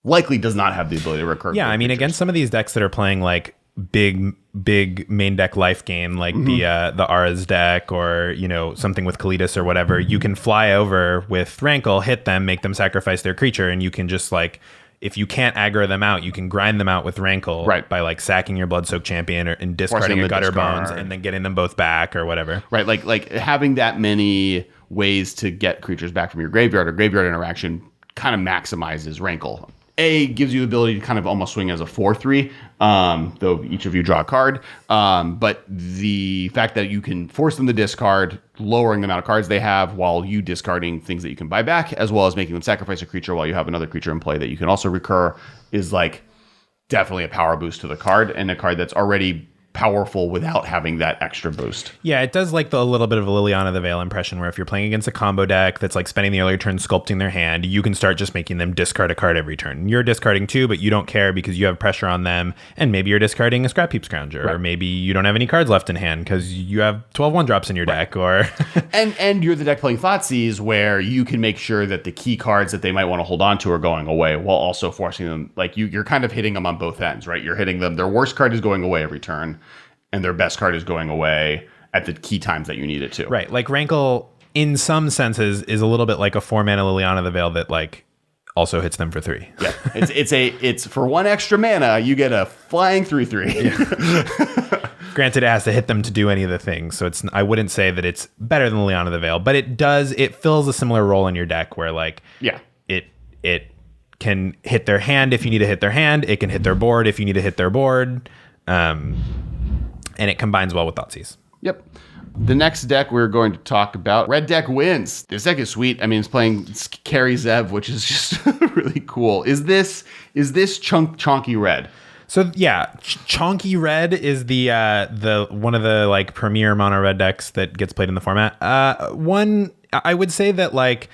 likely does not have the ability to recur. Yeah, I mean, against some of these decks that are playing like big main deck life gain, like the Aras deck, or something with Kalitas or whatever, you can fly over with Rankle, hit them, make them sacrifice their creature, and you can just like, if you can't aggro them out, you can grind them out with Rankle by like sacking your Bloodsoaked Champion and discarding a Gutter Bones and then getting them both back or whatever. Right, like having that many ways to get creatures back from your graveyard or graveyard interaction kind of maximizes Rankle. Gives you the ability to kind of almost swing as a 4/3, though each of you draw a card. But the fact that you can force them to discard, lowering the amount of cards they have while you discarding things that you can buy back, as well as making them sacrifice a creature while you have another creature in play that you can also recur, is like definitely a power boost to the card, and a card that's already powerful without having that extra boost. Yeah, it does like a little bit of a Liliana the Veil impression, where if you're playing against a combo deck that's like spending the earlier turn sculpting their hand, you can start just making them discard a card every turn. You're discarding too, but you don't care because you have pressure on them, and maybe you're discarding a Scrap Heap Scrounger, or maybe you don't have any cards left in hand because you have 12 1-drops in your deck, or and you're the deck playing Thoughtseize, where you can make sure that the key cards that they might want to hold on to are going away, while also forcing them, like you're kind of hitting them on both ends, right? You're hitting them, their worst card is going away every turn, and their best card is going away at the key times that you need it to. Right. Like Rankle, in some senses, is a little bit like a 4-mana Liliana the Veil that like also hits them for 3. Yeah. It's for 1 extra mana, you get a flying 3/3. Yeah. Granted, it has to hit them to do any of the things, so I wouldn't say that it's better than Liliana the Veil, but it fills a similar role in your deck where like it can hit their hand if you need to hit their hand, it can hit their board if you need to hit their board. And it combines well with Thoughtseize. Yep. The next deck we're going to talk about, red deck wins. This deck is sweet. I mean, it's playing Carry Zev, which is just really cool. Is this chonky red? So yeah, chonky red is the one of the like premier mono red decks that gets played in the format. I would say that like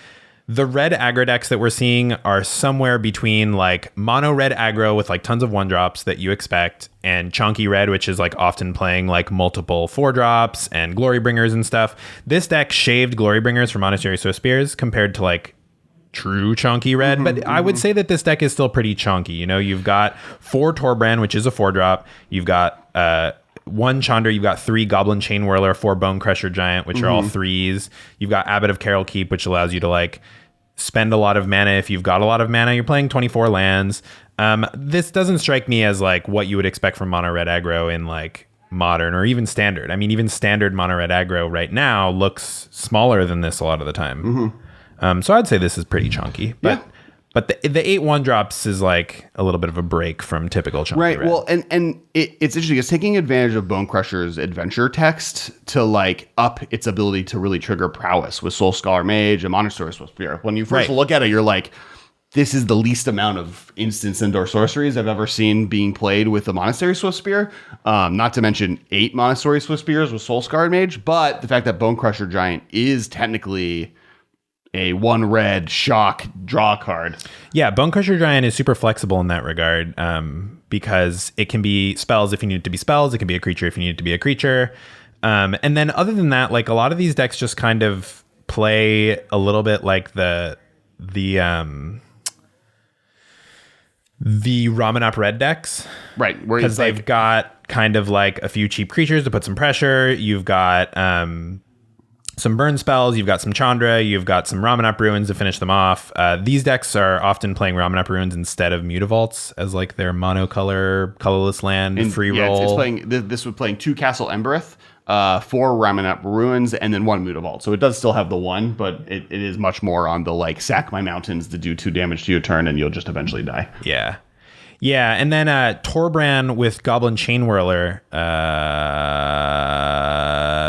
the red aggro decks that we're seeing are somewhere between like mono red aggro with like tons of 1-drops that you expect, and chonky red, which is like often playing like multiple 4-drops and Glory Bringers and stuff. This deck shaved Glory Bringers for Monastery So Spears compared to like true chonky red, but I would say that this deck is still pretty chonky. You've got 4 Torbrand, which is a 4-drop. You've got 1 Chandra, you've got 3 Goblin Chain Whirler, 4 Bone Crusher Giant, which are all 3s. You've got Abbot of Carol Keep, which allows you to like spend a lot of mana. If you've got a lot of mana, you're playing 24 lands. This doesn't strike me as like what you would expect from mono red aggro in like modern or even standard. I mean, even standard mono red aggro right now looks smaller than this a lot of the time. So I'd say this is pretty chunky, but the 8/1 drops is like a little bit of a break from typical chunky Right. red. Well, and it's interesting. It's taking advantage of Bone Crusher's adventure text to like up its ability to really trigger prowess with Soul Scholar Mage and Monastery Swift Spear. When you first look at it, you're like, this is the least amount of instants indoor sorceries I've ever seen being played with the Monastery Swift Spear. Not to mention 8 Monastery Swift Spears with Soul Scarred Mage, but the fact that Bone Crusher Giant is technically a 1 red shock draw card. Yeah, Bone Crusher Giant is super flexible in that regard because it can be spells if you need it to be spells. It can be a creature if you need it to be a creature. And then other than that, like a lot of these decks just kind of play a little bit like the Ramen Up Red decks. Right. Because they've got kind of like a few cheap creatures to put some pressure. You've got some burn spells. You've got some Chandra. You've got some Ramen Up Ruins to finish them off. These decks are often playing Ramen Up Ruins instead of Mutavaults as like their monocolor, colorless land free roll. It's playing, this was playing 2 Castle Embereth, 4 Ramen Up Ruins, and then 1 Mutavault. So it does still have the 1, but it is much more on the like sack my mountains to do 2 damage to your turn and you'll just eventually die. Yeah. Yeah, and then Torbran with Goblin Chain Whirler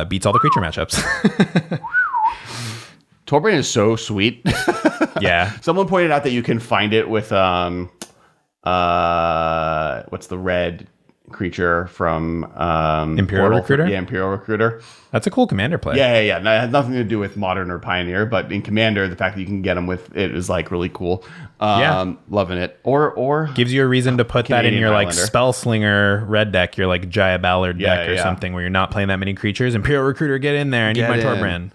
beats all the creature matchups. Torbran is so sweet. Yeah. Someone pointed out that you can find it with what's the red creature from Imperial Recruiter? Yeah, Imperial Recruiter. That's a cool commander play. Yeah. No, it has nothing to do with Modern or Pioneer, but in Commander, the fact that you can get them with it is like really cool. Loving it. Or gives you a reason to put Canadian that in your like Highlander. Spell Slinger red deck, your like Jaya Ballard deck or something where you're not playing that many creatures. Imperial Recruiter, get in there. I need my Torbran.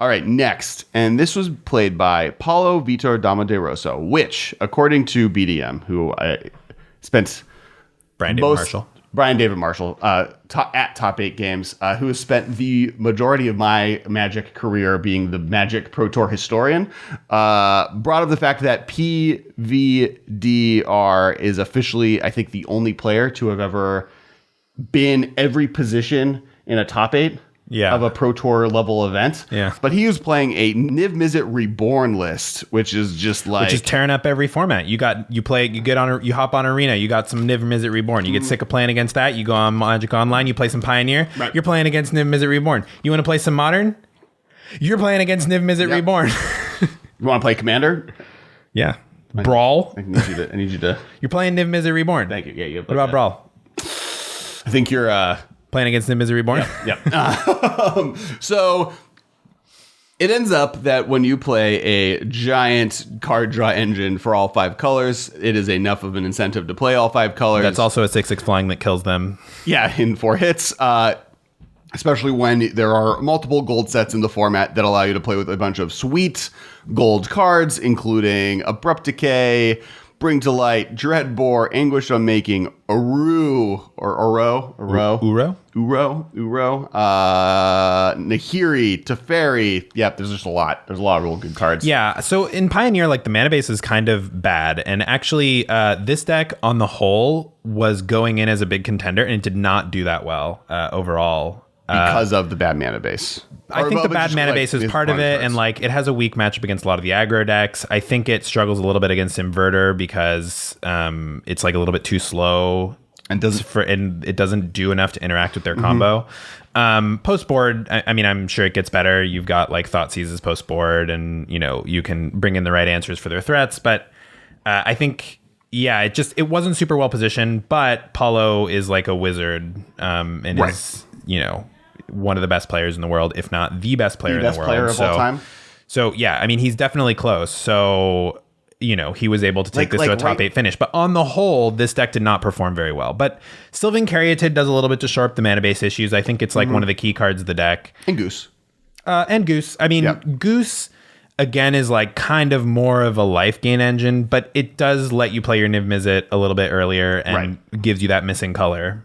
All right, next. And this was played by Paulo Vitor Dama de Rosso, which, according to BDM, who I spent Brian David Marshall, at Top 8 Games, who has spent the majority of my Magic career being the Magic Pro Tour historian, brought up the fact that PVDR is officially, I think, the only player to have ever been every position in a Top 8 of a Pro Tour level event. Yeah. But he was playing a Niv Mizzet Reborn list, which is just like... Which is tearing up every format. You hop on Arena, you got some Niv Mizzet Reborn. You get sick of playing against that, you go on Magic Online, you play some Pioneer, you're playing against Niv Mizzet Reborn. You want to play some Modern? You're playing against Niv Mizzet Reborn. You want to play Commander? Yeah. Brawl? I need you to... You're playing Niv Mizzet Reborn. Thank you. Yeah, you have what about Brawl? I think you're... Playing against Niv Mizzet Reborn? Yep. So it ends up that when you play a giant card draw engine for all 5 colors, it is enough of an incentive to play all 5 colors. That's also a 6/6 flying that kills them. Yeah, in 4 hits. Especially when there are multiple gold sets in the format that allow you to play with a bunch of sweet gold cards, including Abrupt Decay, Bring to Light, Dreadbore, Anguish Unmaking, Uro, Nahiri, Teferi. Yep, there's just a lot. There's a lot of real good cards. Yeah, so in Pioneer, like the mana base is kind of bad. And actually, this deck on the whole was going in as a big contender and it did not do that well overall. Because of the bad mana base. I think the bad mana base is part of it, and like it has a weak matchup against a lot of the aggro decks. I think it struggles a little bit against Inverter because it's like a little bit too slow and it doesn't do enough to interact with their combo. Post board, I mean, I'm sure it gets better. You've got like Thoughtseizes post board, and you can bring in the right answers for their threats. But I think it wasn't super well positioned. But Paulo is like a wizard, and is one of the best players in the world, if not the best player in the world. Player of all time. So yeah, I mean, he's definitely close. So, he was able to take this to a top 8 finish. But on the whole, this deck did not perform very well. But Sylvan Caryatid does a little bit to shore up the mana base issues. I think it's like one of the key cards of the deck. And Goose. I mean, Goose, again, is like kind of more of a life gain engine, but it does let you play your Niv Mizzet a little bit earlier and gives you that missing color.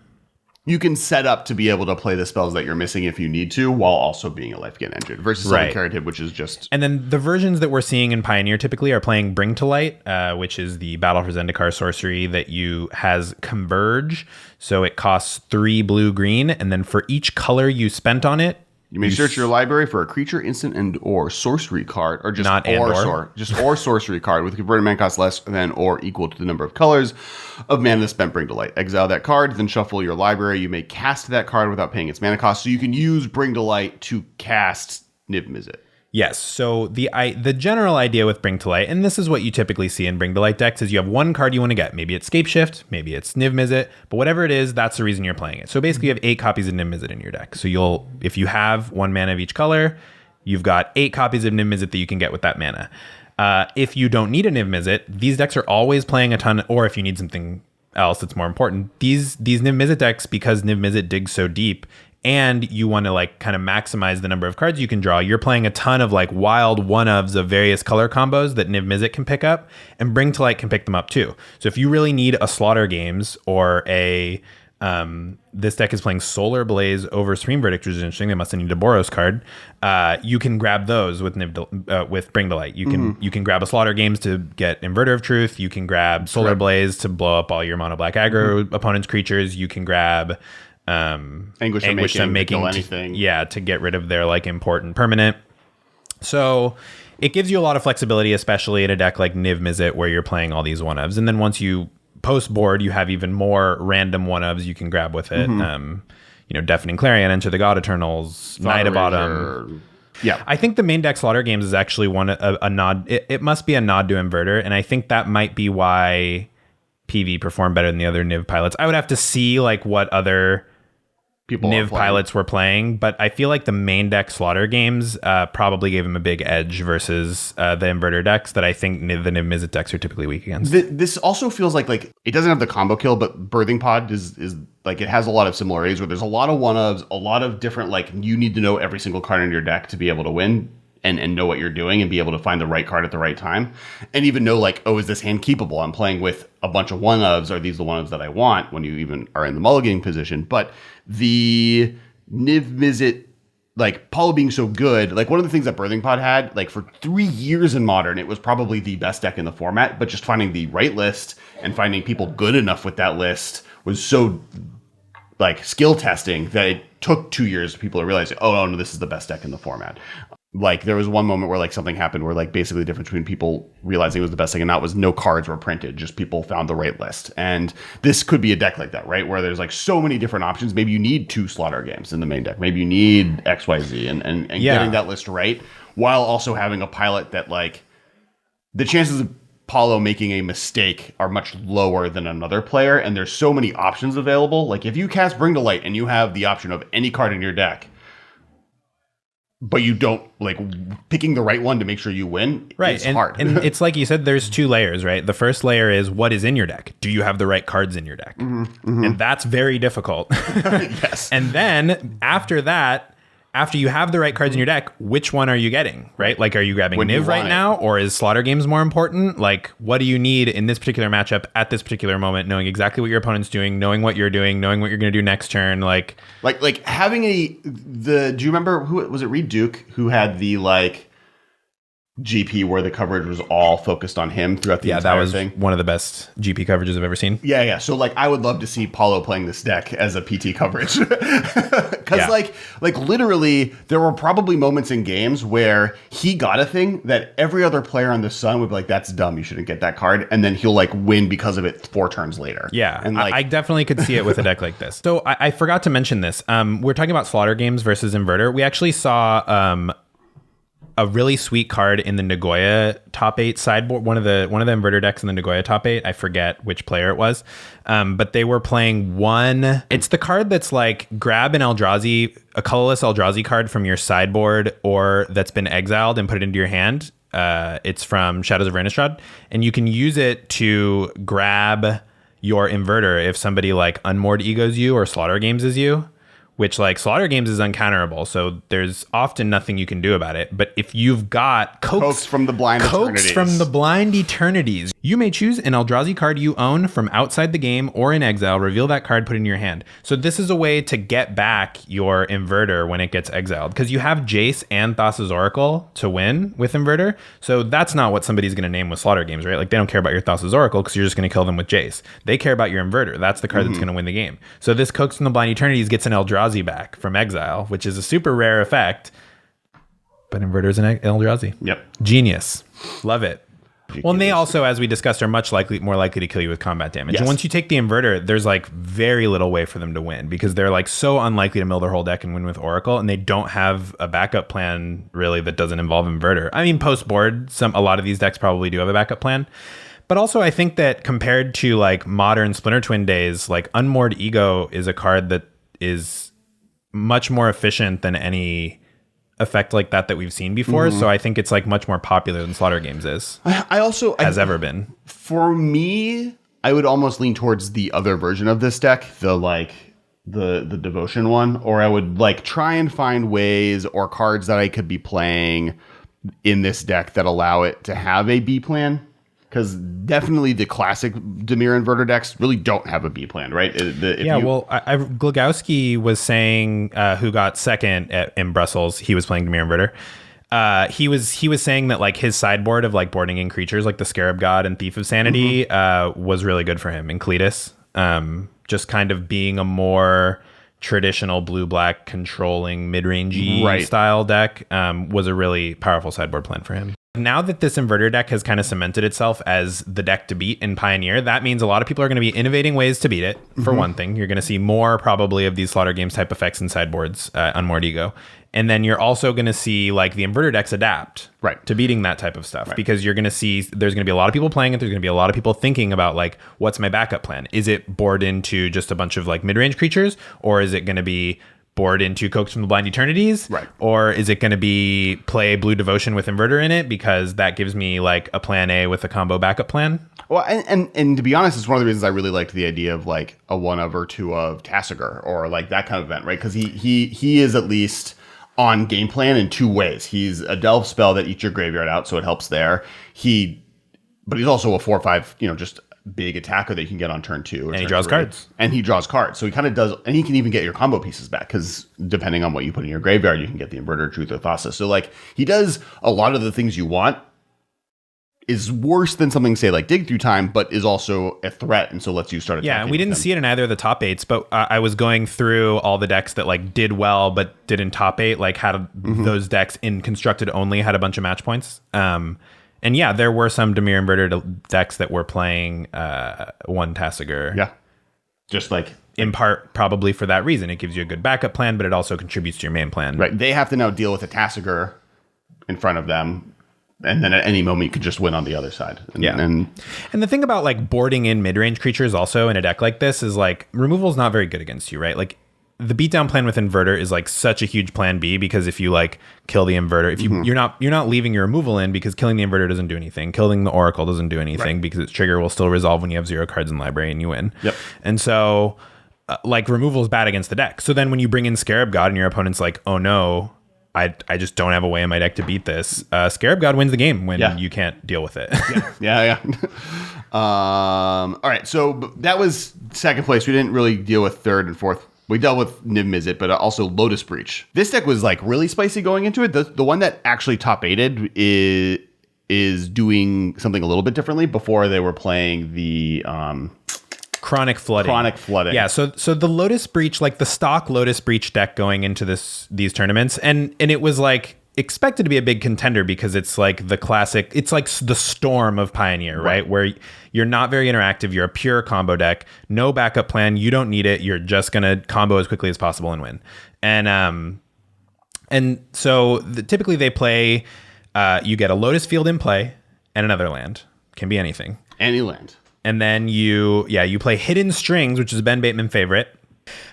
you can set up to be able to play the spells that you're missing if you need to, while also being a life gain engine versus something carrot hit, which is just. And then the versions that we're seeing in Pioneer typically are playing Bring to Light, which is the Battle for Zendikar sorcery that has Converge. So it costs 3 blue green, and then for each color you spent on it, you may search your library for a creature, instant, and/or sorcery card, or just not or sorcery card with converted mana cost less than or equal to the number of colors of mana spent. Bring to Light. Exile that card, then shuffle your library. You may cast that card without paying its mana cost, so you can use Bring to Light to cast Niv Mizzet. Yes. So the general idea with Bring to Light, and this is what you typically see in Bring to Light decks, is you have one card you want to get. Maybe it's Scapeshift, maybe it's Niv Mizzet, but whatever it is, that's the reason you're playing it. So basically you have 8 copies of Niv Mizzet in your deck. So if you have 1 mana of each color, you've got 8 copies of Niv Mizzet that you can get with that mana. If you don't need a Niv Mizzet, these decks are always playing a ton, or if you need something else that's more important, these Niv Mizzet decks, because Niv Mizzet digs so deep, and you want to like kind of maximize the number of cards you can draw, you're playing a ton of like wild one-ofs of various color combos that Niv Mizzet can pick up, and Bring to Light can pick them up too. So if you really need a Slaughter Games or this deck is playing Solar Blaze over Stream Verdict, which is interesting. They must have needed a Boros card. You can grab those with with Bring to Light. You can grab a Slaughter Games to get Inverter of Truth. You can grab Solar Blaze to blow up all your mono black aggro opponent's creatures. You can grab Anguish of Making anything. To get rid of their like important permanent. So it gives you a lot of flexibility, especially in a deck like Niv Mizzet where you're playing all these one-ofs. And then once you post board, you have even more random one-ofs you can grab with it. Deafening Clarion, Enter the God Eternals, Night of Autumn. Yeah, I think the main deck Slaughter Games is actually a nod. It must be a nod to Inverter, and I think that might be why PV performed better than the other Niv pilots. I would have to see like what other Niv pilots were playing, but I feel like the main deck Slaughter Games probably gave him a big edge versus the Inverter decks that I think the Niv Mizzet decks are typically weak against. This also feels like it doesn't have the combo kill, but Birthing Pod is like, it has a lot of similarities where there's a lot of one-ofs, a lot of different, like, you need to know every single card in your deck to be able to win and know what you're doing and be able to find the right card at the right time, and even know like, oh, is this hand keepable? I'm playing with a bunch of one-ofs. Are these the one-ofs that I want when you even are in the mulliganing position? But the Niv Mizzet, like Paulo being so good, like one of the things that Birthing Pod had, like for 3 years in Modern, it was probably the best deck in the format, but just finding the right list and finding people good enough with that list was so like skill testing that it took 2 years for people to realize, oh no, this is the best deck in the format. Like there was one moment where like something happened where like basically the difference between people realizing it was the best thing and not was no cards were printed, just people found the right list. And this could be a deck like that, right? Where there's like so many different options. Maybe you need 2 Slaughter Games in the main deck. Maybe you need XYZ and getting that list right, while also having a pilot that like the chances of Paulo making a mistake are much lower than another player. And there's so many options available. Like if you cast Bring to Light and you have the option of any card in your deck, but you don't like picking the right one to make sure you win. Right. It's hard. And it's like you said, there's 2 layers, right? The first layer is what is in your deck. Do you have the right cards in your deck? And that's very difficult. Yes. And then after that, after you have the right cards in your deck, which one are you getting, right? Like, are you grabbing Niv right now, or is Slaughter Games more important? Like, what do you need in this particular matchup at this particular moment, knowing exactly what your opponent's doing, knowing what you're doing, knowing what you're going to do next turn? Like having do you remember who was it? Reed Duke who had the like GP where the coverage was all focused on him throughout the entire thing. That was one of the best GP coverages I've ever seen. Yeah. So like, I would love to see Paulo playing this deck as a PT coverage, because like literally there were probably moments in games where he got a thing that every other player on the Sun would be like, that's dumb, you shouldn't get that card, and then he'll like win because of it 4 turns later. Yeah, and like, I definitely could see it with a deck like this. So I forgot to mention this. We're talking about Slaughter Games versus Inverter. We actually saw a really sweet card in the Nagoya top 8 sideboard, one of the Inverter decks in the Nagoya top 8. I forget which player it was, but they were playing one. It's the card that's like, grab an Eldrazi, a colorless Eldrazi card from your sideboard or that's been exiled, and put it into your hand. It's from Shadows of Innistrad, and you can use it to grab your Inverter if somebody like Unmoored Egos you or Slaughter Games is you. Which, like, Slaughter Games is uncounterable, so there's often nothing you can do about it. But if you've got Coax from the Blind Eternities. Coax from the Blind Eternities. You may choose an Eldrazi card you own from outside the game or in exile. Reveal that card, put it in your hand. So this is a way to get back your Inverter when it gets exiled, because you have Jace and Thassa's Oracle to win with Inverter. So that's not what somebody's going to name with Slaughter games, right? Like, they don't care about your Thassa's Oracle because you're just going to kill them with Jace. They care about your Inverter. That's the card that's going to win the game. So this Coax from the Blind Eternities gets an Eldrazi back from exile, which is a super rare effect. But Inverter's an Eldrazi. Yep. Genius. Love it. Well, and they also, as we discussed, are more likely to kill you with combat damage. Yes. And once you take the Inverter, there's like very little way for them to win, because they're like so unlikely to mill their whole deck and win with Oracle, and they don't have a backup plan really that doesn't involve Inverter. I mean, post board, a lot of these decks probably do have a backup plan. But also, I think that compared to like modern Splinter Twin days, like Unmoored Ego is a card that is much more efficient than any effect like that we've seen before. So I think it's like much more popular than Slaughter Games is. Has ever been. For me, I would almost lean towards the other version of this deck, the devotion one, or I would like try and find ways or cards that I could be playing in this deck that allow it to have a B plan. Because definitely the classic Dimir Inverter decks really don't have a B plan, right? Glogowski was saying, who got second in Brussels, he was playing Dimir Inverter. He was saying that like his sideboard of like boarding in creatures like the Scarab God and Thief of Sanity was really good for him. And Cletus, just kind of being a more traditional blue-black controlling mid-rangey style deck was a really powerful sideboard plan for him. Now that this Inverter deck has kind of cemented itself as the deck to beat in Pioneer, that means a lot of people are going to be innovating ways to beat it. For one thing, you're going to see more probably of these Slaughter Games type effects in sideboards on Unmoored Ego. And then you're also going to see like the Inverter decks adapt to beating that type of stuff, because you're going to see there's going to be a lot of people playing it. There's going to be a lot of people thinking about like, what's my backup plan? Is it board into just a bunch of like mid-range creatures, or is it going to be board into Coax from the Blind Eternities? Or is it going to be play Blue Devotion with Inverter in it, because that gives me like a plan A with a combo backup plan? Well, and to be honest, it's one of the reasons I really liked the idea of like a 1 of or 2 of Tasigur or like that kind of event, right? Because he is at least on game plan in 2 ways. He's a delve spell that eats your graveyard out, so it helps there. But he's also a 4/5, just big attacker that you can get on turn 2. And he draws cards. And he draws cards. So he kind of does, and he can even get your combo pieces back, because depending on what you put in your graveyard, you can get the Inverter, Truth, or Thassa. So like he does a lot of the things you want. Is worse than something, say, like Dig Through Time, but is also a threat, and so lets you start attacking. Yeah, and we didn't see it in either of the top 8s, but I was going through all the decks that like did well but didn't top 8, like had those decks in constructed only had a bunch of match points. And yeah, there were some Dimir Inverter decks that were playing one Tasigur. Yeah, just like in part probably for that reason. It gives you a good backup plan, but it also contributes to your main plan. Right, they have to now deal with a Tasigur in front of them. And then at any moment, you could just win on the other side. And the thing about like boarding in mid-range creatures also in a deck like this is like removal is not very good against you, right? Like the beatdown plan with Inverter is like such a huge plan B, because if you like kill the Inverter, if you're not leaving your removal in, because killing the Inverter doesn't do anything. Killing the Oracle doesn't do anything, because its trigger will still resolve when you have 0 cards in library and you win. Yep. And so like removal is bad against the deck. So then when you bring in Scarab God and your opponent's like, oh no, I just don't have a way in my deck to beat this. Scarab God wins the game when you can't deal with it. Yeah. All right, so that was second place. We didn't really deal with third and fourth. We dealt with Niv Mizzet, but also Lotus Breach. This deck was like really spicy going into it. The one that actually top 8'd is doing something a little bit differently. Before they were playing the Chronic Flooding. Yeah, so the Lotus Breach, like the stock Lotus Breach deck going into these tournaments, and it was like expected to be a big contender, because it's like the classic, it's like the Storm of Pioneer, right? Where you're not very interactive, you're a pure combo deck, no backup plan, you don't need it, you're just gonna combo as quickly as possible and win. And so typically they play, you get a Lotus Field in play and another land, can be anything. Any land. And then you play Hidden Strings, which is a Ben Bateman favorite.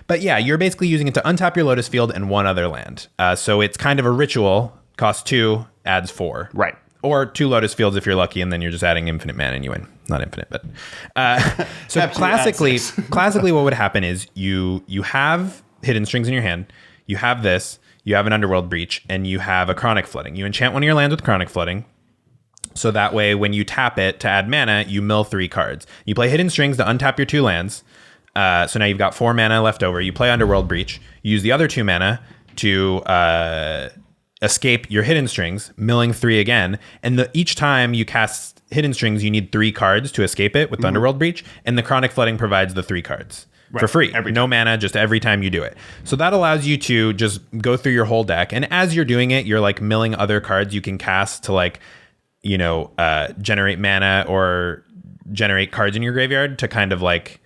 But yeah, you're basically using it to untap your Lotus Field and 1 other land. So it's kind of a ritual, costs 2, adds 4. Right. Or 2 Lotus Fields if you're lucky, and then you're just adding infinite mana and you win. Not infinite, but... so classically what would happen is you have Hidden Strings in your hand, you have this, you have an Underworld Breach, and you have a Chronic Flooding. You enchant one of your lands with Chronic Flooding. So that way, when you tap it to add mana, you mill 3 cards. You play Hidden Strings to untap your 2 lands. So now you've got 4 mana left over. You play Underworld Breach. You use the other 2 mana to escape your Hidden Strings, milling 3 again. And each time you cast Hidden Strings, you need 3 cards to escape it with Underworld Breach. And the Chronic Flooding provides the 3 cards. For free. No mana, just every time you do it. So that allows you to just go through your whole deck. And as you're doing it, you're like milling other cards you can cast to like, generate mana or generate cards in your graveyard to kind of like,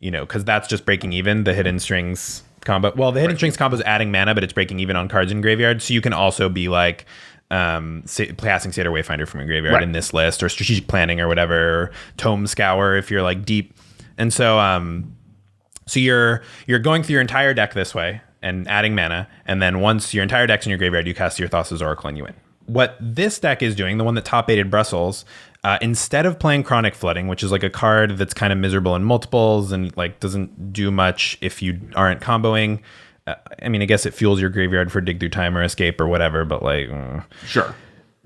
because that's just breaking even the Hidden Strings combo. Well, the Hidden Strings combo is adding mana, but it's breaking even on cards in graveyard. So you can also be like casting Satyr Wayfinder from your graveyard in this list, or Strategic Planning or whatever, or Tome Scour if you're like deep. And so so you're going through your entire deck this way and adding mana, and then once your entire deck's in your graveyard, you cast your Thassa's Oracle and you win. What this deck is doing, the one that top 8'd Brussels, instead of playing Chronic Flooding, which is like a card that's kind of miserable in multiples and like doesn't do much if you aren't comboing. I guess it fuels your graveyard for Dig Through Time or Escape or whatever, but like... Sure.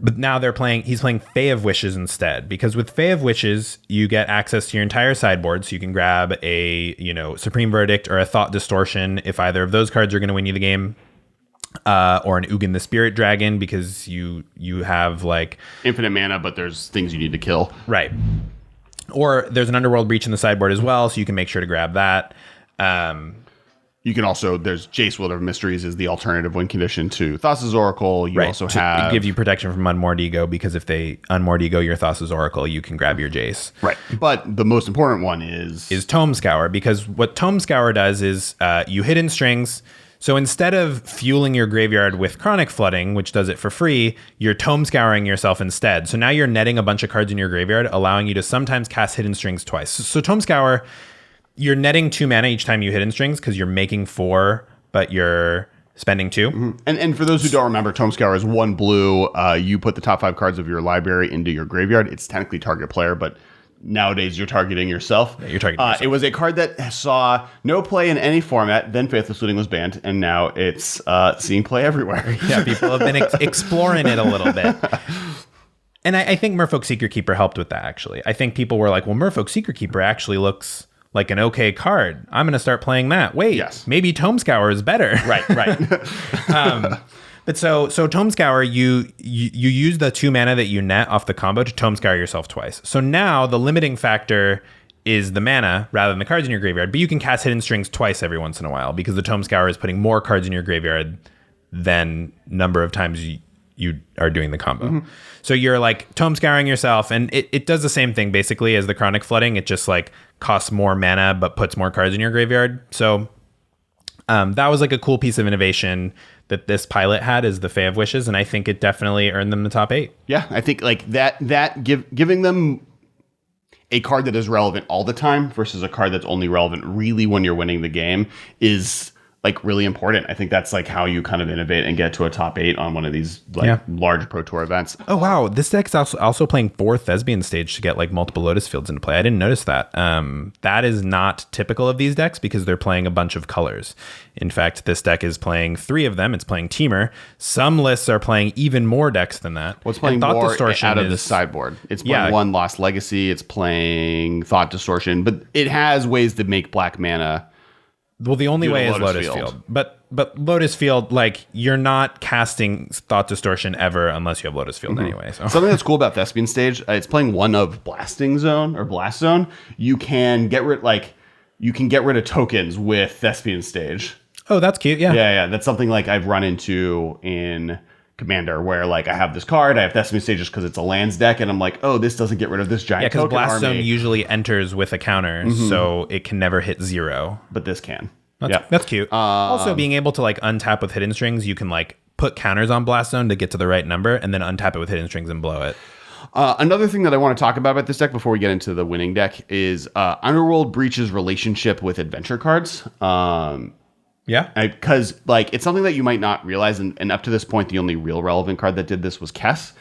But now he's playing Fae of Wishes instead, because with Fae of Wishes, you get access to your entire sideboard, so you can grab a, Supreme Verdict or a Thought Distortion if either of those cards are going to win you the game, or an Ugin the Spirit Dragon, because you have like... infinite mana, but there's things you need to kill. Right. Or there's an Underworld Breach in the sideboard as well, so you can make sure to grab that. You can also, there's Jace Wielder of Mysteries is the alternative win condition to Thassa's Oracle. You also have... It gives you protection from Unmoored Ego, because if they Unmoored Ego your Thassa's Oracle, you can grab your Jace. Right. But the most important one is Tome Scour, because what Tome Scour does is you Hidden Strings. So instead of fueling your graveyard with Chronic Flooding, which does it for free, you're Tome Scouring yourself instead. So now you're netting a bunch of cards in your graveyard, allowing you to sometimes cast Hidden Strings twice. So Tome Scour... you're netting 2 mana each time you Hidden Strings because you're making 4, but you're spending 2. Mm-hmm. And for those who don't remember, Tome Scour is 1 blue. You put the top 5 cards of your library into your graveyard. It's technically target player, but nowadays you're targeting yourself. Yeah, you're targeting yourself. It was a card that saw no play in any format. Then Faithless Looting was banned, and now it's seeing play everywhere. Yeah, people have been exploring it a little bit. And I think Merfolk Secret Keeper helped with that, actually. I think people were like, well, Merfolk Secret Keeper actually looks... like an okay card. I'm going to start playing that. Wait, maybe Tome Scour is better. Right. But so Tome Scour, you use the 2 mana that you net off the combo to Tome Scour yourself twice. So now the limiting factor is the mana rather than the cards in your graveyard, but you can cast Hidden Strings twice every once in a while, because the Tome Scour is putting more cards in your graveyard than number of times you are doing the combo. Mm-hmm. So you're like Tome Scouring yourself, and it does the same thing basically as the Chronic Flooding. It just like costs more mana but puts more cards in your graveyard. So that was like a cool piece of innovation that this pilot had, is the Fae of Wishes, and I think it definitely earned them the top 8. Yeah, I think like giving them a card that is relevant all the time versus a card that's only relevant really when you're winning the game is like really important. I think that's like how you kind of innovate and get to a top 8 on one of these large Pro Tour events. Oh wow, this deck's also playing 4 Thespian Stage to get like multiple Lotus Fields into play. I didn't notice that. That is not typical of these decks because they're playing a bunch of colors. In fact, this deck is playing 3 of them. It's playing Teamer. Some lists are playing even more decks than that. Well, it's playing more out of the sideboard. It's playing 1 Lost Legacy. It's playing Thought Distortion, but it has ways to make black mana. Well, the only way is Lotus Field. But Lotus Field, like, you're not casting Thought Distortion ever unless you have Lotus Field anyway. So. Something that's cool about Thespian Stage, it's playing 1 of Blasting Zone or Blast Zone. You can get rid of tokens with Thespian Stage. Oh, that's cute. Yeah. Yeah. That's something like I've run into in Commander, where like I have this card, I have Thespian Stage just because it's a lands deck, and I'm like, oh, this doesn't get rid of this giant token army. Blast Zone usually enters with a counter, so it can never hit 0. But this can. That's cute. Also, being able to like untap with Hidden Strings, you can like put counters on Blast Zone to get to the right number, and then untap it with Hidden Strings and blow it. Another thing that I want to talk about this deck before we get into the winning deck is Underworld Breach's relationship with adventure cards. Because like it's something that you might not realize, and up to this point, the only real relevant card that did this was Kess,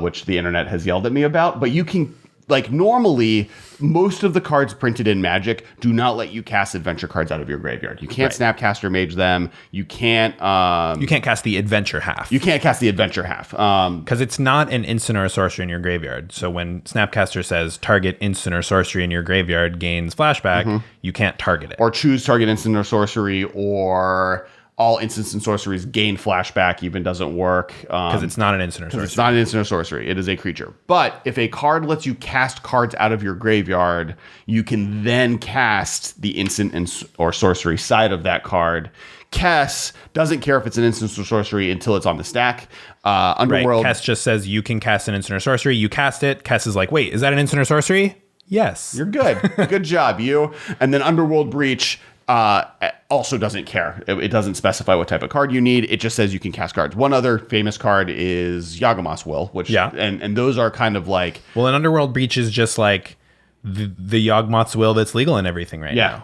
which the internet has yelled at me about. But you can like normally most of the cards printed in Magic do not let you cast adventure cards out of your graveyard. You can't Snapcaster Mage them. You can't cast the adventure half. You can't cast the adventure half. Because it's not an instant or a sorcery in your graveyard. So when Snapcaster says target instant or sorcery in your graveyard gains flashback, you can't target it. Or choose target instant or sorcery, or all instants and sorceries gain flashback even doesn't work. Because it's not an instant or sorcery. It's not an instant or sorcery. It is a creature. But if a card lets you cast cards out of your graveyard, you can then cast the instant or sorcery side of that card. Kess doesn't care if it's an instant or sorcery until it's on the stack. Underworld. Kess just says you can cast an instant or sorcery. You cast it. Kess is like, wait, is that an instant or sorcery? Yes. You're good. Good job, you. And then Underworld Breach also doesn't care. It doesn't specify what type of card you need. It just says you can cast cards. One other famous card is Yawgmoth's Will, which and those are kind of like, well, an Underworld Breach is just like the Yawgmoth's Will that's legal and everything now.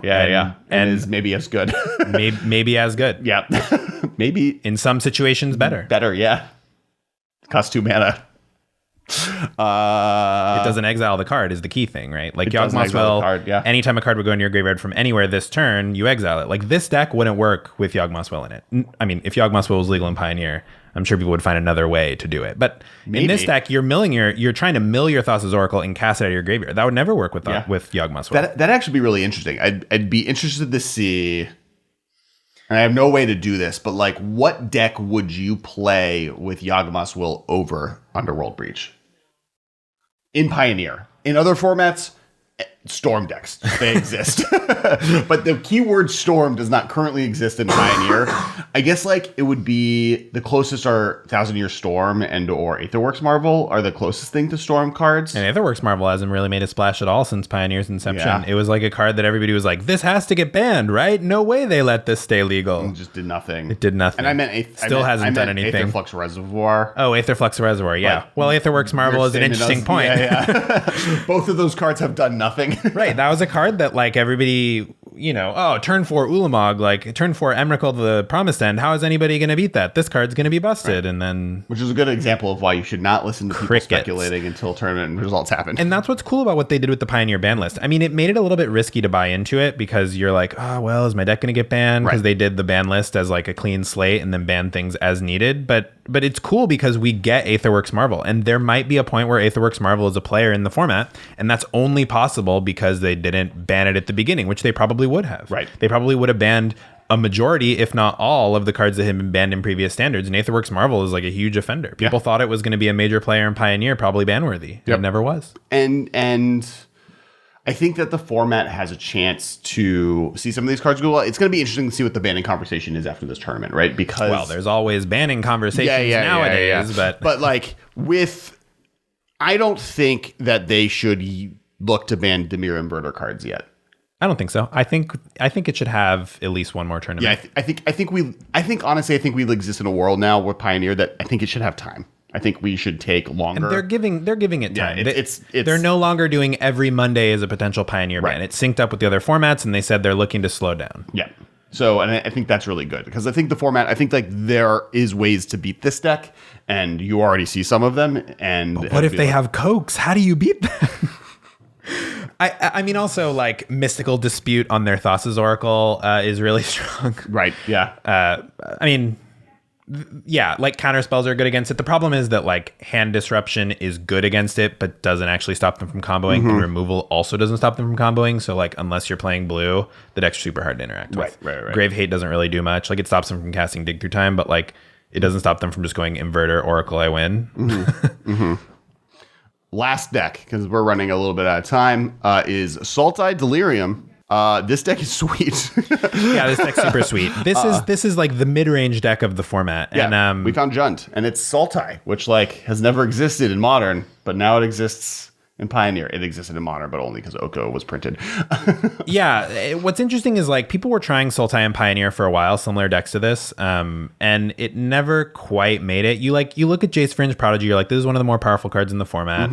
And is maybe as good. maybe as good. Yeah. Maybe in some situations better. Yeah. Costs 2 mana. It doesn't exile the card is the key thing, right? Like Yawgmoth's Will, anytime a card would go into your graveyard from anywhere this turn, you exile it. Like this deck wouldn't work with Yawgmoth's Will in it. I mean, if Yawgmoth's Will was legal in Pioneer, I'm sure people would find another way to do it. But in this deck, you're trying to mill your Thassa's Oracle and cast it out of your graveyard. That would never work with Yawgmoth's Will. That'd actually be really interesting. I'd be interested to see, and I have no way to do this, but like what deck would you play with Yawgmoth's Will over Underworld Breach? In Pioneer. In other formats, Storm decks. They exist. But the keyword Storm does not currently exist in Pioneer. I guess like it would be the closest are Thousand Year Storm and or Aetherworks Marvel are the closest thing to Storm cards. And Aetherworks Marvel hasn't really made a splash at all since Pioneer's inception. It was like a card that everybody was like, this has to get banned, right? No way they let this stay legal. It just did nothing. It did nothing. And I meant hasn't done anything. Aetherflux Reservoir. Oh, Aetherflux Reservoir, yeah. Well, Aetherworks Marvel is an interesting point. Yeah. Both of those cards have done nothing. Right. That was a card that like everybody, turn 4 Ulamog, like turn 4 Emrakul the Promised End. How is anybody going to beat that? This card's going to be busted. Right. And then, which is a good example of why you should not listen to people speculating until tournament results happen. And that's what's cool about what they did with the Pioneer ban list. I mean, it made it a little bit risky to buy into it because you're like, oh, well, is my deck going to get banned? Because they did the ban list as like a clean slate and then ban things as needed. But it's cool because we get Aetherworks Marvel, and there might be a point where Aetherworks Marvel is a player in the format, and that's only possible because they didn't ban it at the beginning, which they probably would have. Right. They probably would have banned a majority, if not all, of the cards that had been banned in previous standards, and Aetherworks Marvel is like a huge offender. People thought it was going to be a major player in Pioneer, probably ban-worthy. It never was. And I think that the format has a chance to see some of these cards go well. It's going to be interesting to see what the banning conversation is after this tournament, right? Because, well, there's always banning conversations nowadays. But like I don't think that they should look to ban Dimir Inverter cards yet. I don't think so. I think it should have at least one more tournament. Yeah, I think honestly we'll exist in a world now with Pioneer that I think it should have time. I think we should take longer. And they're giving it time. Yeah, they're no longer doing every Monday as a potential Pioneer ban. It's synced up with the other formats, and they said they're looking to slow down. Yeah. So, and I think that's really good because I think the format, I think like there is ways to beat this deck, and you already see some of them. And but what if they have Cokes? How do you beat them? I mean, also like Mystical Dispute on their Thassa's Oracle is really strong. Right. Yeah. I mean, yeah, like counter spells are good against it. The problem is that like Hand Disruption is good against it, but doesn't actually stop them from comboing. And removal also doesn't stop them from comboing. So like unless you're playing blue, the deck's super hard to interact with. Right. Grave Hate doesn't really do much. Like it stops them from casting Dig Through Time, but like it doesn't stop them from just going Inverter, Oracle, I win. Last deck, because we're running a little bit out of time, is Sultai Delirium. This deck is sweet. Yeah, this deck's super sweet. This is like the mid-range deck of the format. Yeah, and we found Junt, and it's Sultai, which like has never existed in Modern, but now it exists in Pioneer. It existed in Modern, but only because Oko was printed. Yeah, what's interesting is like people were trying Sultai and Pioneer for a while, similar decks to this, and it never quite made it. You look at Jace Fringe Prodigy, you're like, this is one of the more powerful cards in the format.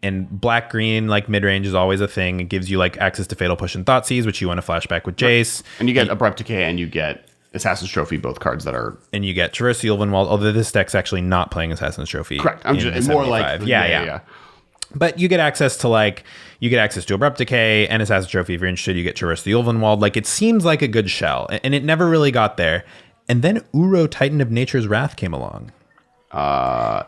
And black-green, like mid-range, is always a thing. It gives you like access to Fatal Push and Thoughtseize, which you want to flashback with Jace. And you get Abrupt Decay, and you get Assassin's Trophy, both cards that are... And you get Traverse the Ulvenwald, although this deck's actually not playing Assassin's Trophy. Correct. I'm just more like... Yeah. But you get access to Abrupt Decay and Assassin's Trophy if you're interested. You get Traverse the Ulvenwald. Like, it seems like a good shell, and it never really got there. And then Uro, Titan of Nature's Wrath, came along.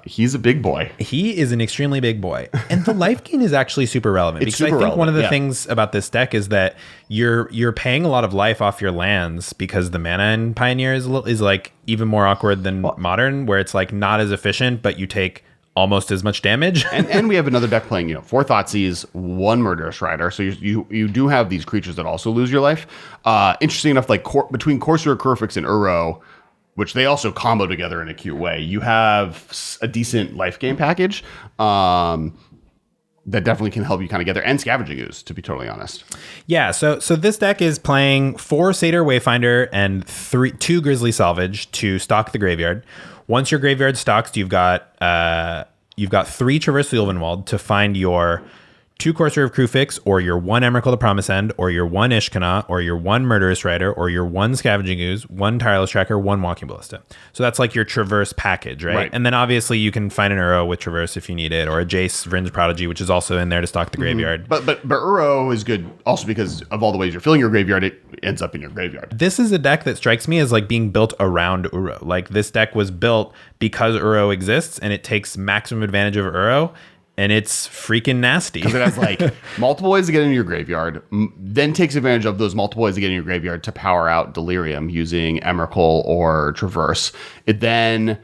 He's a big boy. He is an extremely big boy. And the life gain is actually super relevant. It's because super I think one of the relevant, things about this deck is that you're paying a lot of life off your lands, because the mana in Pioneer is like even more awkward than Modern, where it's like not as efficient, but you take almost as much damage. and we have another deck playing, 4 Thoughtseize, 1 Murderous Rider. So you do have these creatures that also lose your life. Interesting enough, like between Corsair, Curfix, and Uro, which they also combo together in a cute way, you have a decent life gain package that definitely can help you kind of get there. And Scavenging Ooze, to be totally honest. Yeah, so this deck is playing 4 Satyr Wayfinder and 2 Grizzly Salvage to stock the graveyard. Once your graveyard stocks, you've got 3 Traverse the Ulvenwald to find your 2 Corsair of Kruphix, or your 1 Emrakul the Promised End, or your 1 Ishkana, or your 1 Murderous Rider, or your 1 Scavenging Ooze, 1 Tireless Tracker, 1 Walking Ballista. So that's like your Traverse package, right? And then obviously you can find an Uro with Traverse if you need it, or a Jace Vryn's Prodigy, which is also in there to stock the graveyard. But Uro is good also because of all the ways you're filling your graveyard, it ends up in your graveyard. This is a deck that strikes me as like being built around Uro. Like, this deck was built because Uro exists, and it takes maximum advantage of Uro. And it's freaking nasty. Because it has like multiple ways to get into your graveyard, then takes advantage of those multiple ways to get in your graveyard to power out Delirium using Emrakul or Traverse. It then,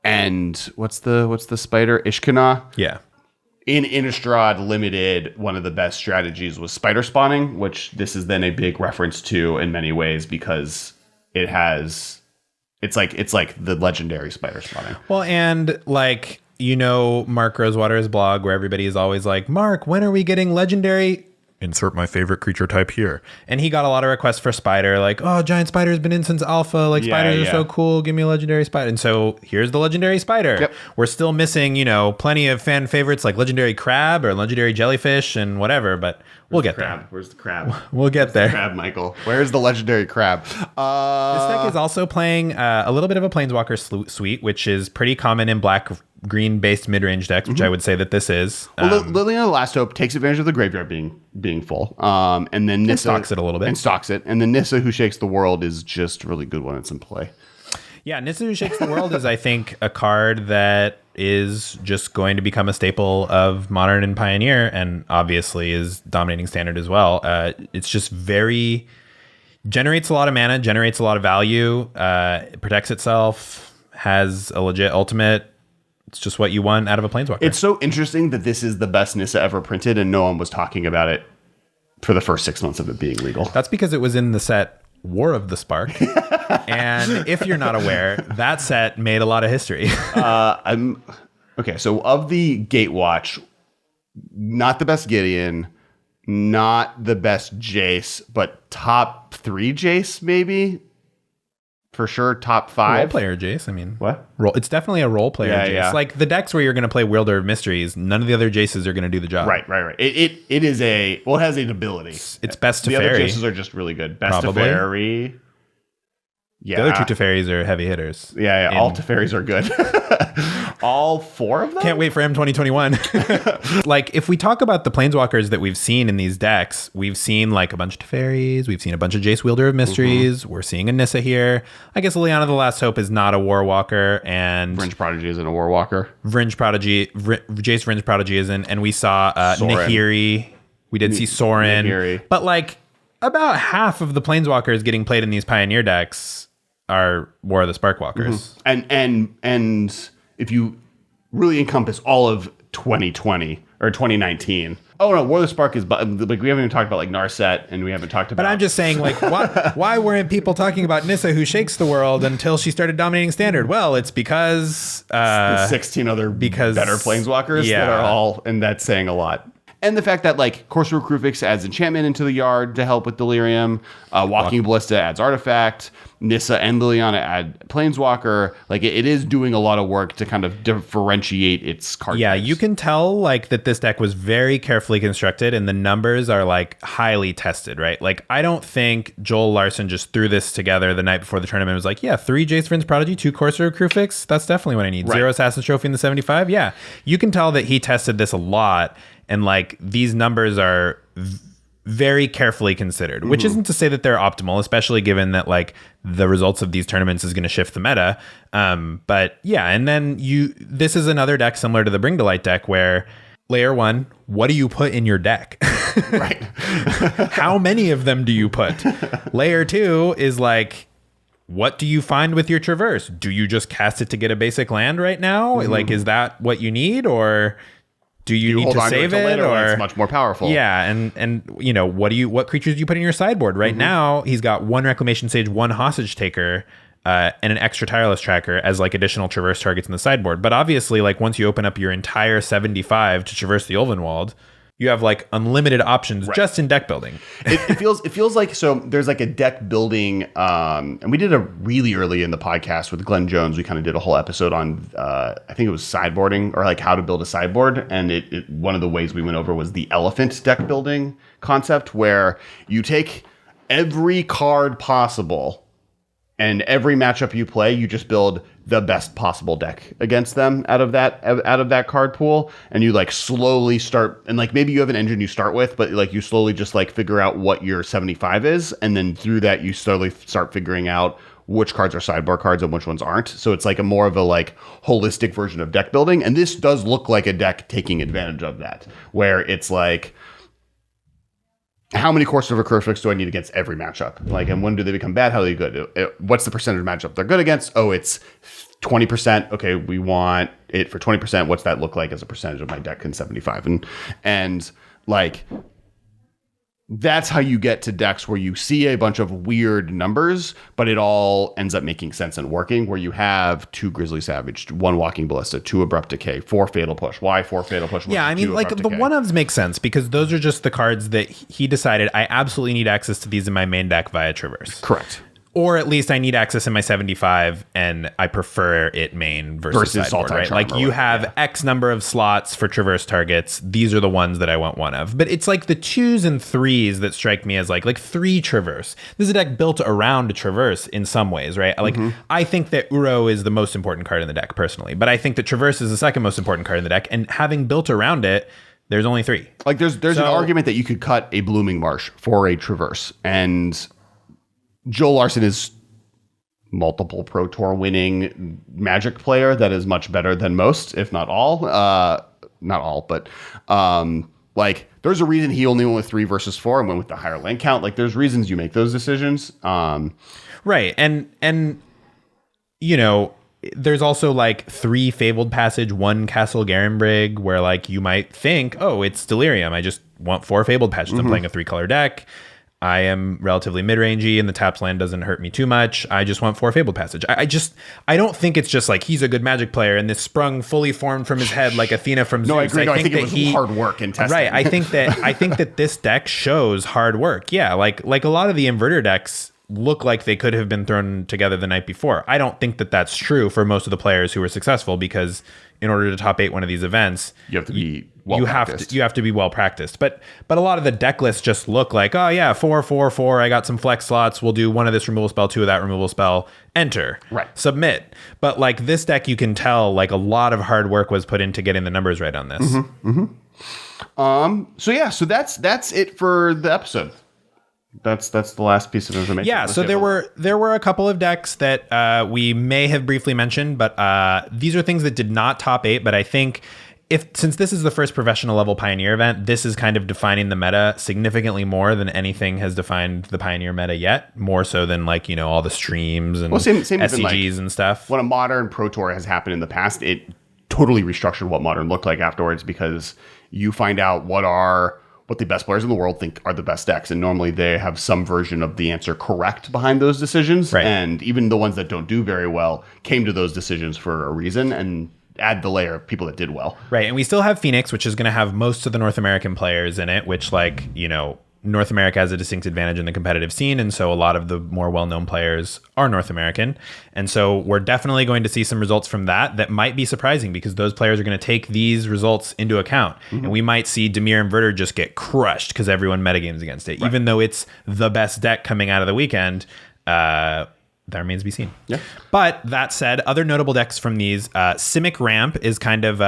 and what's the spider? Ishkana? Yeah. In Innistrad Limited, one of the best strategies was spider spawning, which this is then a big reference to in many ways, because it's like the legendary spider spawning. Well, and like, Mark Rosewater's blog, where everybody is always like, Mark, when are we getting legendary? Insert my favorite creature type here. And he got a lot of requests for spider, like, oh, giant spider's been in since alpha. Like, spiders are so cool. Give me a legendary spider. And so here's the legendary spider. Yep. We're still missing, plenty of fan favorites like legendary crab or legendary jellyfish and whatever, but we'll get there. Where's the crab? We'll get there. Crab, Michael. Where's the legendary crab? This deck is also playing a little bit of a Planeswalker suite, which is pretty common in black-green based mid-range decks, which I would say that this is. Well, Liliana the Last Hope takes advantage of the graveyard being full, and then Nissa stocks it a little bit. And stocks it, and then Nissa, Who Shakes the World, is just really good when it's in play. Yeah, Nissa, Who Shakes the World is, I think, a card that is just going to become a staple of Modern and Pioneer, and obviously is dominating Standard as well. It's just generates a lot of mana, generates a lot of value, protects itself, has a legit ultimate. It's just what you want out of a Planeswalker. It's so interesting that this is the best Nissa ever printed, and no one was talking about it for the first 6 months of it being legal. That's because it was in the set War of the Spark. And if you're not aware, that set made a lot of history. Okay, so of the Gatewatch, not the best Gideon, not the best Jace, but top 3 Jace, maybe? For sure, top 5. Role player Jace, I mean. What? It's definitely a role player Jace. Yeah. Like, the decks where you're going to play Wielder of Mysteries, none of the other Jaces are going to do the job. Right. It is it has an ability. It's best to the fairy. The other Jaces are just really good. Best to fairy. Yeah. The other 2 Teferis are heavy hitters. Yeah. All Teferis are good. All 4 of them? Can't wait for M2021. Like, if we talk about the Planeswalkers that we've seen in these decks, we've seen like a bunch of Teferis, we've seen a bunch of Jace Wielder of Mysteries, we're seeing a Nissa here. I guess Liliana the Last Hope is not a Warwalker, and Vryn's Prodigy isn't a Warwalker. Jace Vryn's Prodigy isn't, and we saw Nahiri. We did see Sorin. Nahiri. But like, about half of the Planeswalkers getting played in these Pioneer decks are War of the Sparkwalkers. And if you really encompass all of 2020 or 2019. Oh no, War of the Spark is like, we haven't even talked about like Narset, and we haven't talked about. But I'm just saying, like, why weren't people talking about Nissa, Who Shakes the World, until she started dominating Standard? Well, it's because the 16 other better Planeswalkers that are all, and that's saying a lot. And the fact that like Corsair Kruphix adds enchantment into the yard to help with Delirium, Walking Ballista adds artifact. Nissa and Liliana add Planeswalker. Like it is doing a lot of work to kind of differentiate its card types. You can tell like that this deck was very carefully constructed and the numbers are like highly tested, right? Like I don't think Joel Larson just threw this together the night before the tournament and was like, yeah, 3 Jace Vryn's Prodigy, 2 Corsair Crewfix, that's definitely what I need. 0 Assassin's Trophy in the 75. Yeah, you can tell that he tested this a lot and like these numbers are very carefully considered, which isn't to say that they're optimal, especially given that like the results of these tournaments is going to shift the meta. But yeah, and then this is another deck similar to the Bring to Light deck where layer 1, what do you put in your deck? Right. How many of them do you put? Layer 2 is like, what do you find with your Traverse? Do you just cast it to get a basic land right now? Like, is that what you need, or do you need to save it, or it's much more powerful? Yeah, and you know, what creatures do you put in your sideboard? Right now, he's got 1 Reclamation Sage, 1 Hostage Taker, and an extra Tireless Tracker as like additional traverse targets in the sideboard. But obviously, like once you open up your entire 75 to traverse the Ulvenwald, you have like unlimited options just in deck building. It feels like, so there's like a deck building, and we did a really early in the podcast with Glenn Jones. We kind of did a whole episode on, I think it was sideboarding or like how to build a sideboard. And one of the ways we went over was the elephant deck building concept, where you take every card possible and every matchup you play, you just build the best possible deck against them out of that card pool, and you like slowly start, and like maybe you have an engine you start with, but like you slowly just like figure out what your 75 is, and then through that you slowly start figuring out which cards are sideboard cards and which ones aren't. So it's like a more of a like holistic version of deck building, and this does look like a deck taking advantage of that, where it's like, how many Course of a Crewfix do I need against every matchup? Like, and when do they become bad? How are they good? What's the percentage of matchup they're good against? Oh, it's 20%. Okay, we want it for 20%. What's that look like as a percentage of my deck in 75? And like, that's how you get to decks where you see a bunch of weird numbers, but it all ends up making sense and working, where you have 2 Grizzly Savage, 1 Walking Ballista, 2 Abrupt Decay, 4 Fatal Push. Why 4 Fatal Push? Yeah, I mean, like the one-ofs make sense because those are just the cards that he decided I absolutely need access to these in my main deck via Traverse. Correct. Or at least I need access in my 75 and I prefer it main versus sideboard, right? Like you have X number of slots for traverse targets. These are the ones that I want one of. But it's like the 2s and 3s that strike me as like 3 traverse. This is a deck built around a traverse in some ways, right? Like I think that Uro is the most important card in the deck personally, but I think that traverse is the second most important card in the deck, and having built around it, there's only 3. Like there's an argument that you could cut a Blooming Marsh for a traverse, and Joel Larson is multiple Pro Tour winning Magic player that is much better than most, if not all. Not all, but like there's a reason he only went with 3 versus 4 and went with the higher land count. Like there's reasons you make those decisions. Right. And you know, there's also like 3 Fabled Passage, 1 Castle Garenbrig, where like you might think, oh, it's Delirium. I just want 4 Fabled Passages. I'm playing a 3-color deck. I am relatively mid-rangey and the tapped land doesn't hurt me too much. I just want 4 Fabled Passage. I don't think it's just like he's a good Magic player and this sprung fully formed from his head like Athena from Zeus. No, I agree. I think it was hard work and testing. Right. I think that this deck shows hard work. Yeah, like a lot of the inverter decks look like they could have been thrown together the night before. I don't think that that's true for most of the players who were successful, because in order to top 8 one of these events, you have to be well practiced. You have to be well practiced. But a lot of the deck lists just look like, oh yeah, 4, 4, 4. I got some flex slots. We'll do 1 of this removal spell, 2 of that removal spell. Enter. Right. Submit. But like this deck, you can tell like a lot of hard work was put into getting the numbers right on this. So that's it for the episode. That's the last piece of information. Yeah, so there were a couple of decks that we may have briefly mentioned, but these are things that did not top 8. But I think since this is the first professional level Pioneer event, this is kind of defining the meta significantly more than anything has defined the Pioneer meta yet. More so than like, you know, all the streams and same SCGs and stuff. When a modern Pro Tour has happened in the past, it totally restructured what Modern looked like afterwards, because you find out what the best players in the world think are the best decks. And normally they have some version of the answer correct behind those decisions. Right. And even the ones that don't do very well came to those decisions for a reason, and add the layer of people that did well. Right. And we still have Phoenix, which is going to have most of the North American players in it, which, like, you know, North America has a distinct advantage in the competitive scene, and so a lot of the more well-known players are North American. And so we're definitely going to see some results from that might be surprising, because those players are going to take these results into account. And we might see Dimir Inverter just get crushed because everyone metagames against it. Right. Even though it's the best deck coming out of the weekend, that remains to be seen. Yeah. But that said, other notable decks from these, Simic Ramp is kind of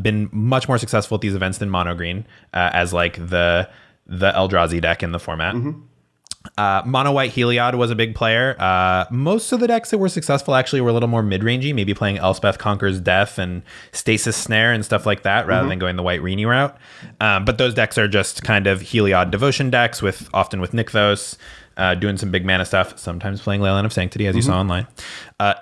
been much more successful at these events than Mono Green, as like the Eldrazi deck in the format. Mono White Heliod was a big player. Most of the decks that were successful actually were a little more mid-rangey, maybe playing Elspeth Conquers Death and Stasis Snare and stuff like that, rather than going the White Rini route. But those decks are just kind of Heliod Devotion decks, often with Nykthos, doing some big mana stuff, sometimes playing Leyline of Sanctity, as you saw online.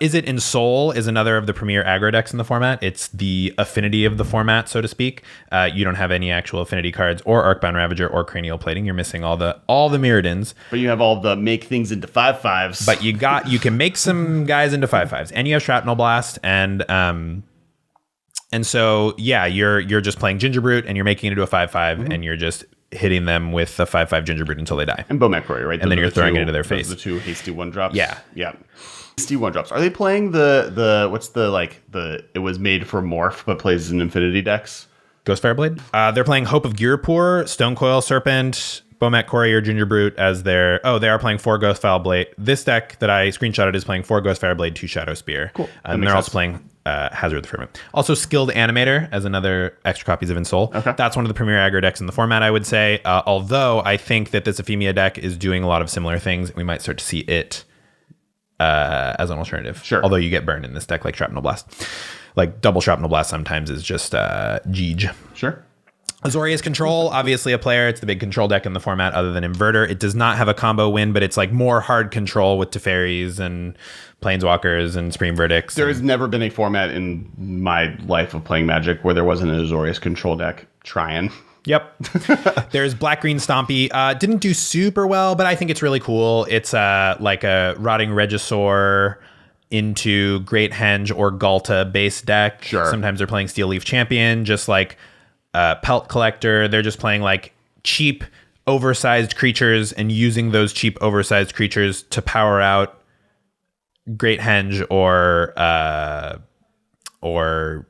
Is It in Soul is another of the premier aggro decks in the format. It's the affinity of the format, so to speak. You don't have any actual affinity cards or Arcbound Ravager or Cranial Plating. You're missing all the Mirrodins. But you have all the make things into 5/5s. But you can make some guys into 5/5s, and you have Shrapnel Blast, and so yeah, you're just playing Gingerbrute and you're making it into a 5/5, and you're just hitting them with the 5/5 Gingerbrute until they die. And Bomac Courier, right? And then you're throwing it into their face. The two hasty 1-drops. Yeah. Hasty 1-drops. Are they playing the what's the it was made for Morph but plays in Infinity decks? Ghost Fireblade? They're playing Hope of Girapur, Stonecoil Serpent, Bomac Courier, Gingerbrute as their... Oh, they are playing 4 Ghost Fireblade. This deck that I screenshotted is playing 4 Ghost Fireblade, 2 Shadow Spear. Cool. And they're also playing Hazard of the Firmament. Also Skilled Animator as another extra copies of Ensoul. Okay. That's one of the premier aggro decks in the format, I would say. Although I think that this Ephemia deck is doing a lot of similar things. We might start to see it as an alternative. Sure. Although you get burned in this deck like Shrapnel Blast. Like double Shrapnel Blast sometimes is just Jeej. Sure. Azorius Control, obviously a player. It's the big control deck in the format other than Inverter. It does not have a combo win, but it's like more hard control with Teferis and Planeswalkers and Supreme Verdicts. There has never been a format in my life of playing Magic where there wasn't an Azorius Control deck trying. Yep. There's Black Green Stompy. Didn't do super well, but I think it's really cool. It's like a Rotting Regisaur into Great Henge or Galta base deck. Sure. Sometimes they're playing Steel Leaf Champion, just like Pelt Collector. They're just playing like cheap, oversized creatures and using those cheap, oversized creatures to power out Great Henge or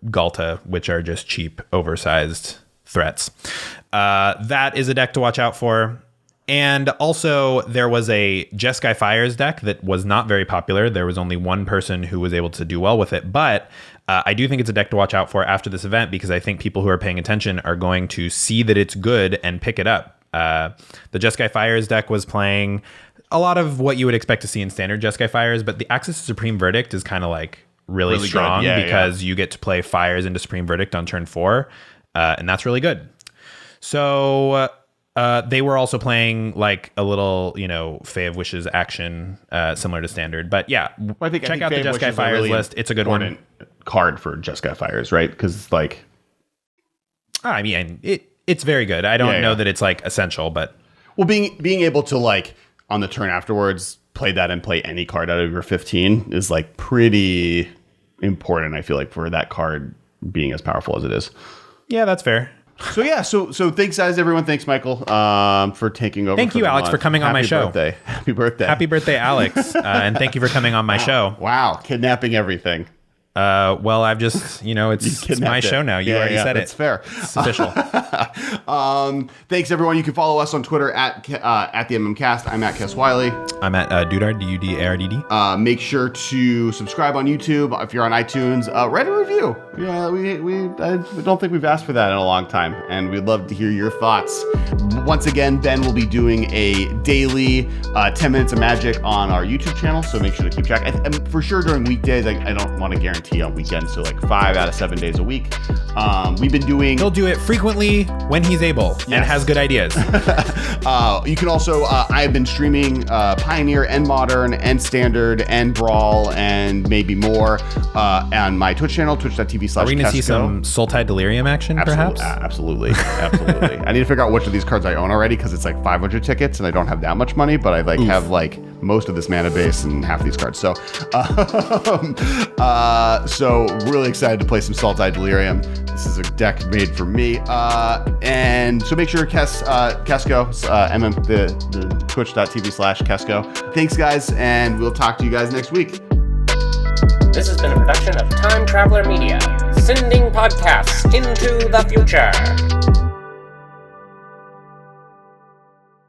Galta, which are just cheap, oversized threats. That is a deck to watch out for. And also, there was a Jeskai Fires deck that was not very popular. There was only one person who was able to do well with it. But I do think it's a deck to watch out for after this event, because I think people who are paying attention are going to see that it's good and pick it up. The Jeskai Fires deck was playing a lot of what you would expect to see in standard Jeskai Fires, but the Access to Supreme Verdict is kind of like really strong because you get to play Fires into Supreme Verdict on turn 4, and that's really good. So... they were also playing like a little, Fae of Wishes action, similar to standard. But yeah, I think out the Jeskai Fires really list. It's a good one. Card for Jeskai Fires, right? Because like, I mean, it's very good. I don't know that it's like essential, but being able to like on the turn afterwards play that and play any card out of your 15 is like pretty important. I feel like for that card being as powerful as it is. Yeah, that's fair. So yeah, so thanks guys, everyone. Thanks, Michael, for taking over. Thank you, Alex, for coming on my show. Happy birthday. Happy birthday, Alex. And thank you for coming on my show. Wow, kidnapping everything. Well, I've just, it's my show now. You already said it's fair. It's official. Thanks, everyone. You can follow us on Twitter at the MMcast. I'm at Kess Wiley. I'm at Dudard, Dudardd. Make sure to subscribe on YouTube. If you're on iTunes, write a review. Yeah, I don't think we've asked for that in a long time, and we'd love to hear your thoughts. Once again, Ben will be doing a daily 10 minutes of magic on our YouTube channel, so make sure to keep track. And for sure during weekdays, I don't want to guarantee on weekends, so like 5 out of 7 days a week. We've been doing... He'll do it frequently when he's able and has good ideas. You can also... I've been streaming Pioneer and Modern and Standard and Brawl and maybe more on my Twitch channel, twitch.tv/Kesco. Are we going to see some Sultide Delirium action, perhaps? Absolutely. I need to figure out which of these cards I own already, because it's like 500 tickets and I don't have that much money, but I have like most of this mana base and half these cards. So, so really excited to play some Salt-Eyed Delirium. This is a deck made for me. And so make sure Kesko, the twitch.tv/Kesko. Thanks, guys, and we'll talk to you guys next week. This has been a production of Time Traveler Media, sending podcasts into the future.